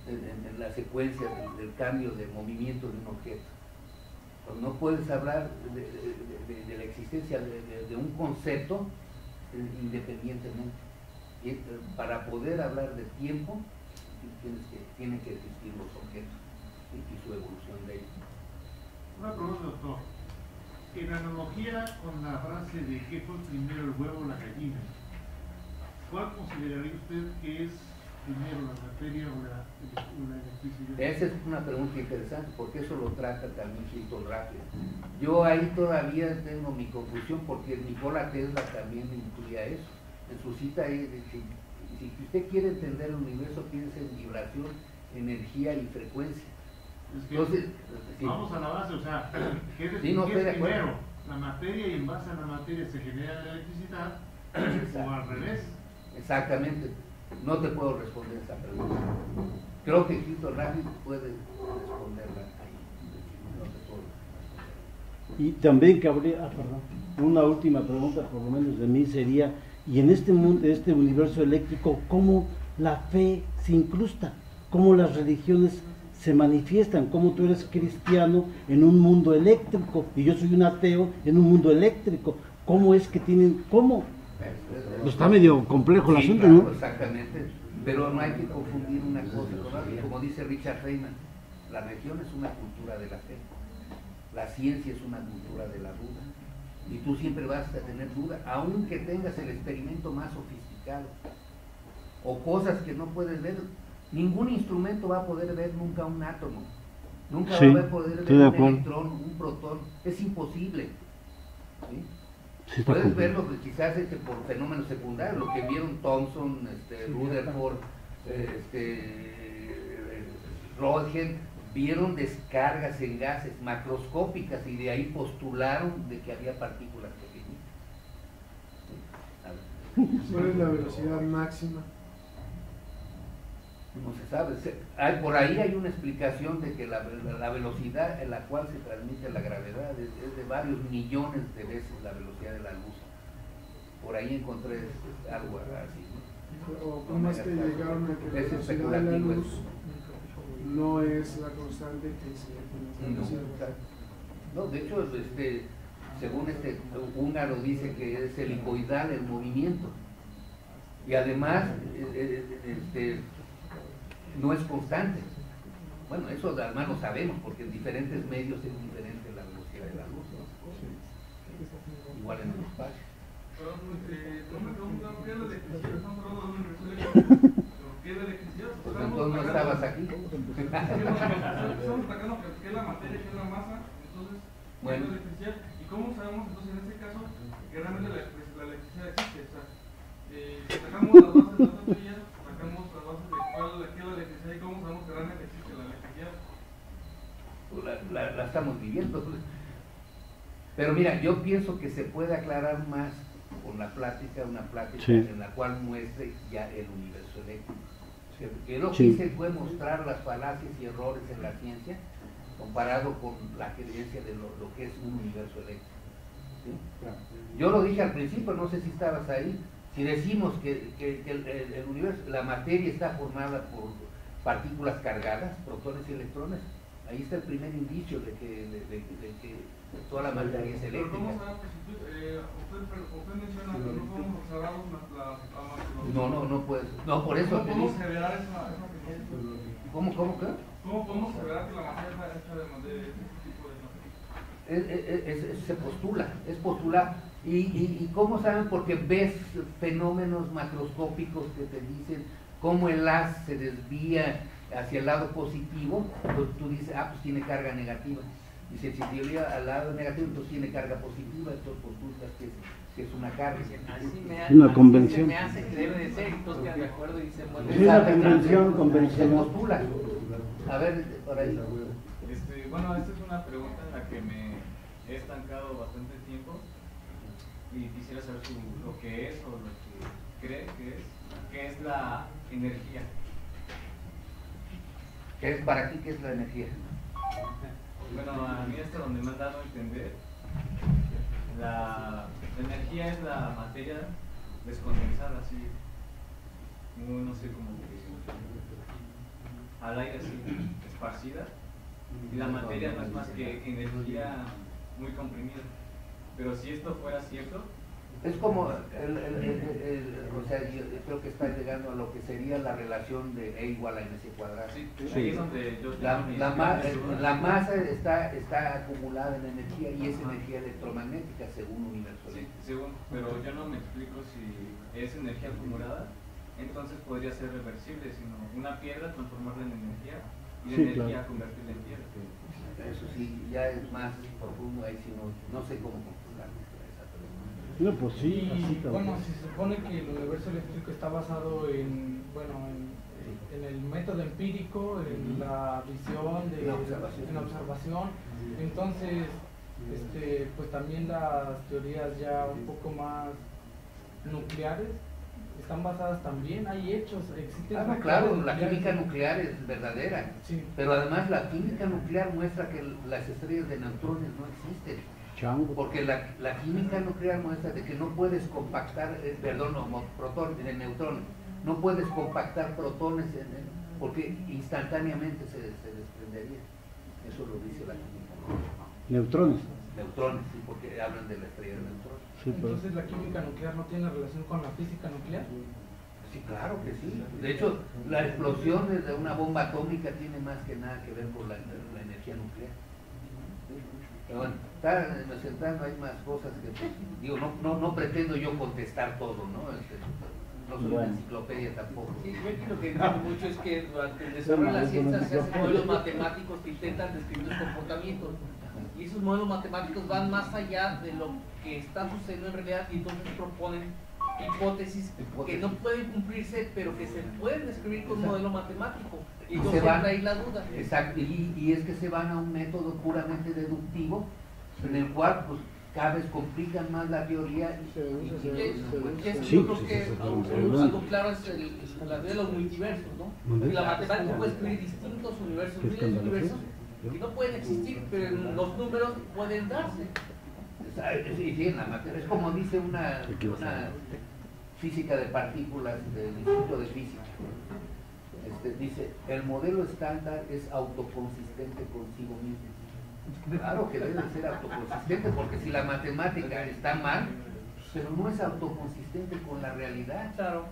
en la secuencia del cambio de movimiento de un objeto. Pues no puedes hablar de la existencia de un concepto independientemente. Y para poder hablar de tiempo, tienen que existir los objetos, ¿sí?, y su evolución de ellos. Una pregunta, doctor. En analogía con la frase de ¿qué fue primero, el huevo o la gallina? ¿Cuál consideraría usted que es primero, la materia o la electricidad? Esa es una pregunta interesante, porque eso lo trata también Hilton Raffo. Yo ahí todavía tengo mi confusión, porque Nikola Tesla también incluía eso. En su cita, si usted quiere entender el universo, piensa en vibración, energía y frecuencia. Es que Entonces, sí. Vamos a la base, o sea, ¿qué es, Sí, no ¿qué estoy es de acuerdo. primero? La materia, y en base a la materia se genera la electricidad, o al revés. Exactamente. No te puedo responder esa pregunta. Creo que Hilton Raffo puede responderla ahí. No te puedo responder. Y también que habría, una última pregunta, por lo menos de mí, sería, y en este mundo, este universo eléctrico, ¿cómo la fe se incrusta? ¿Cómo las religiones se manifiestan? ¿Cómo tú eres cristiano en un mundo eléctrico y yo soy un ateo en un mundo eléctrico? ¿Cómo es que tienen, cómo? Está medio complejo el Sí, asunto, claro, ¿no? Exactamente, pero no hay que confundir una cosa con otra. Como dice Richard Feynman, la religión es una cultura de la fe, la ciencia es una cultura de la duda, y tú siempre vas a tener duda, aunque tengas el experimento más sofisticado, o cosas que no puedes ver. Ningún instrumento va a poder ver nunca un átomo, nunca Sí, va a poder ver un electrón, un protón, es imposible, ¿sí? Sí, está Puedes complejo. verlo quizás por fenómenos secundarios, lo que vieron Thomson, Rutherford, Röntgen, vieron descargas en gases macroscópicas y de ahí postularon de que había partículas pequeñitas. ¿Cuál es la velocidad máxima? No se sabe. Por ahí hay una explicación de que la velocidad en la cual se transmite la gravedad es de varios millones de veces la velocidad de la luz. Por ahí encontré algo así. O cómo es que llegaron a que la velocidad de la luz no es la constante que se no, de hecho, según húngaro dice que es helicoidal el movimiento. Y además, no es constante. Bueno, eso además lo sabemos, porque en diferentes medios es diferente la velocidad de la luz, ¿no? Igual en el espacio. Pues entonces no estabas aquí. Estamos atacando qué es la materia, qué es la masa, entonces, ¿qué es la electricidad? ¿Y cómo sabemos entonces en este caso que realmente la electricidad existe? O sea, si atacamos las bases de la teoría, atacamos las bases de qué es la electricidad y cómo sabemos que realmente existe la electricidad. La estamos viviendo. Pero mira, yo pienso que se puede aclarar más con la plática, una plática en la cual muestre ya el universo eléctrico. Que lo que hice fue mostrar las falacias y errores en la ciencia comparado con la creencia de lo que es un universo eléctrico. ¿Sí? Yo lo dije al principio, no sé si estabas ahí, si decimos que el universo, la materia está formada por partículas cargadas, protones y electrones, ahí está el primer indicio de que toda la materia es eléctrica. ¿Cómo sabemos que usted menciona que no podemos observar no puedes. No, por eso ¿Cómo te podemos dice. aseverar esa afirmación? ¿Cómo qué? ¿Cómo podemos aseverar que la materia está hecha de este tipo de materia? Se postula, es postular. ¿Y cómo saben? Porque ves fenómenos macroscópicos que te dicen cómo el haz se desvía hacia el lado positivo, entonces tú dices, pues tiene carga negativa. Y si se desvía al lado negativo, entonces tiene carga positiva, entonces postulas que es una carga. Una convención. Me hace que debe de ser, y todos quedan de acuerdo y dicen, bueno, es una convención convencional. Se postula. A ver, por ahí. Bueno, esta es una pregunta en la que me he estancado bastante tiempo y quisiera saber lo que es o lo que cree que es la energía. ¿Qué es para ti qué es la energía? Bueno, a mí hasta donde me han dado a entender, la energía es la materia descondensada, así, no sé cómo al aire así, esparcida, y la materia no es más que energía muy comprimida. Pero si esto fuera cierto, es como, o sea, yo creo que está llegando a lo que sería la relación de E igual a mc cuadrado. Sí. Ahí es donde yo la masa está acumulada en energía y es energía electromagnética según universo. Sí, según, pero yo no me explico si es energía acumulada, entonces podría ser reversible, sino una piedra transformarla en energía y la energía convertirla en piedra. Eso sí, ya es más profundo, ahí sí no sé cómo controlarlo. No, pues sí, así bueno, se supone que el universo eléctrico está basado en el método empírico, en la visión, en la observación. Entonces, pues también las teorías ya un poco más nucleares están basadas también, hay hechos, existen. Claro, la química nuclear es verdadera, sí. Pero además la química nuclear muestra que las estrellas de neutrones no existen. Porque la química nuclear muestra de que no puedes compactar, protones, neutrones, no puedes compactar protones porque instantáneamente se desprendería. Eso lo dice la química nuclear. Neutrones. Neutrones, sí, porque hablan de la estrella de neutrones. Sí, entonces la química nuclear no tiene relación con la física nuclear. Sí, claro que sí. De hecho, la explosión de una bomba atómica tiene más que nada que ver con la energía nuclear. Pero bueno, entrando hay más cosas que, pues, digo, no pretendo yo contestar todo, ¿no? No soy una enciclopedia tampoco. Sí, yo aquí lo que entiendo mucho es que durante el desarrollo de la ciencia se hacen modelos matemáticos que intentan describir los comportamientos. Y esos modelos matemáticos van más allá de lo que está sucediendo en realidad y entonces proponen hipótesis que no pueden cumplirse, pero que se pueden describir con un modelo matemático. Y entonces ahí la duda. Exacto, y es que se van a un método puramente deductivo, en el cual pues cada vez complican más la teoría. Yo creo que algo claro es la teoría de los multiversos, ¿no? Porque la matemática puede escribir distintos universos, miles de universos, y no pueden existir, pero los números pueden darse. Sí, en la materia. Es como dice una física de partículas del Instituto de Física. Dice, el modelo estándar es autoconsistente consigo mismo. Claro que debe ser autoconsistente, porque si la matemática está mal, pero no es autoconsistente con la realidad. Claro.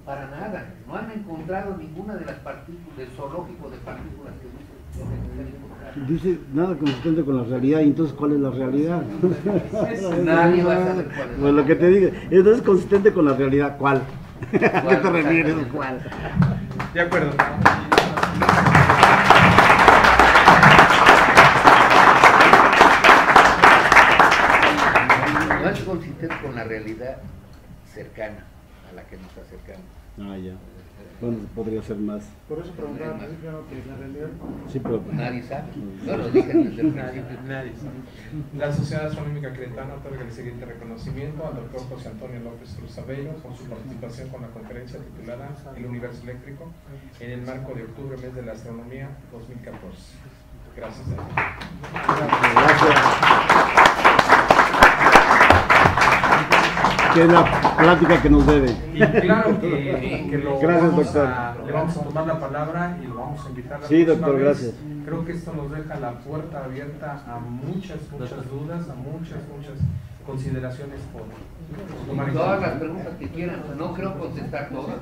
Para nada. No han encontrado ninguna de las partículas, del zoológico de partículas que dice nada consistente con la realidad. ¿Y entonces cuál es la realidad? Nadie va a saber cuál es. Pues lo que te digo, entonces consistente con la realidad, ¿cuál? ¿A qué te refieres? ¿Cuál? De acuerdo. No es consistente con la realidad cercana a la que nos acercamos. Ah, ya. Bueno, podría ser más. Por eso preguntaba al principio, ¿no? Que la realidad. Sí, pero nadie sabe. No lo dije desde el principio. Nadie sabe. La Sociedad Astronómica Cretana otorga el siguiente reconocimiento al doctor José Antonio López Cruz Aveiro por su participación con la conferencia titulada El Universo Eléctrico en el marco de octubre, mes de la astronomía 2014. Gracias. que es la plática que nos debe. Y claro que lo gracias, vamos doctor. le vamos a tomar la palabra y lo vamos a invitar. Sí, doctor, vez. Gracias. Creo que esto nos deja la puerta abierta a muchas dudas, a muchas consideraciones por tomar en todas cuenta. las preguntas que quieran. No creo contestar todas.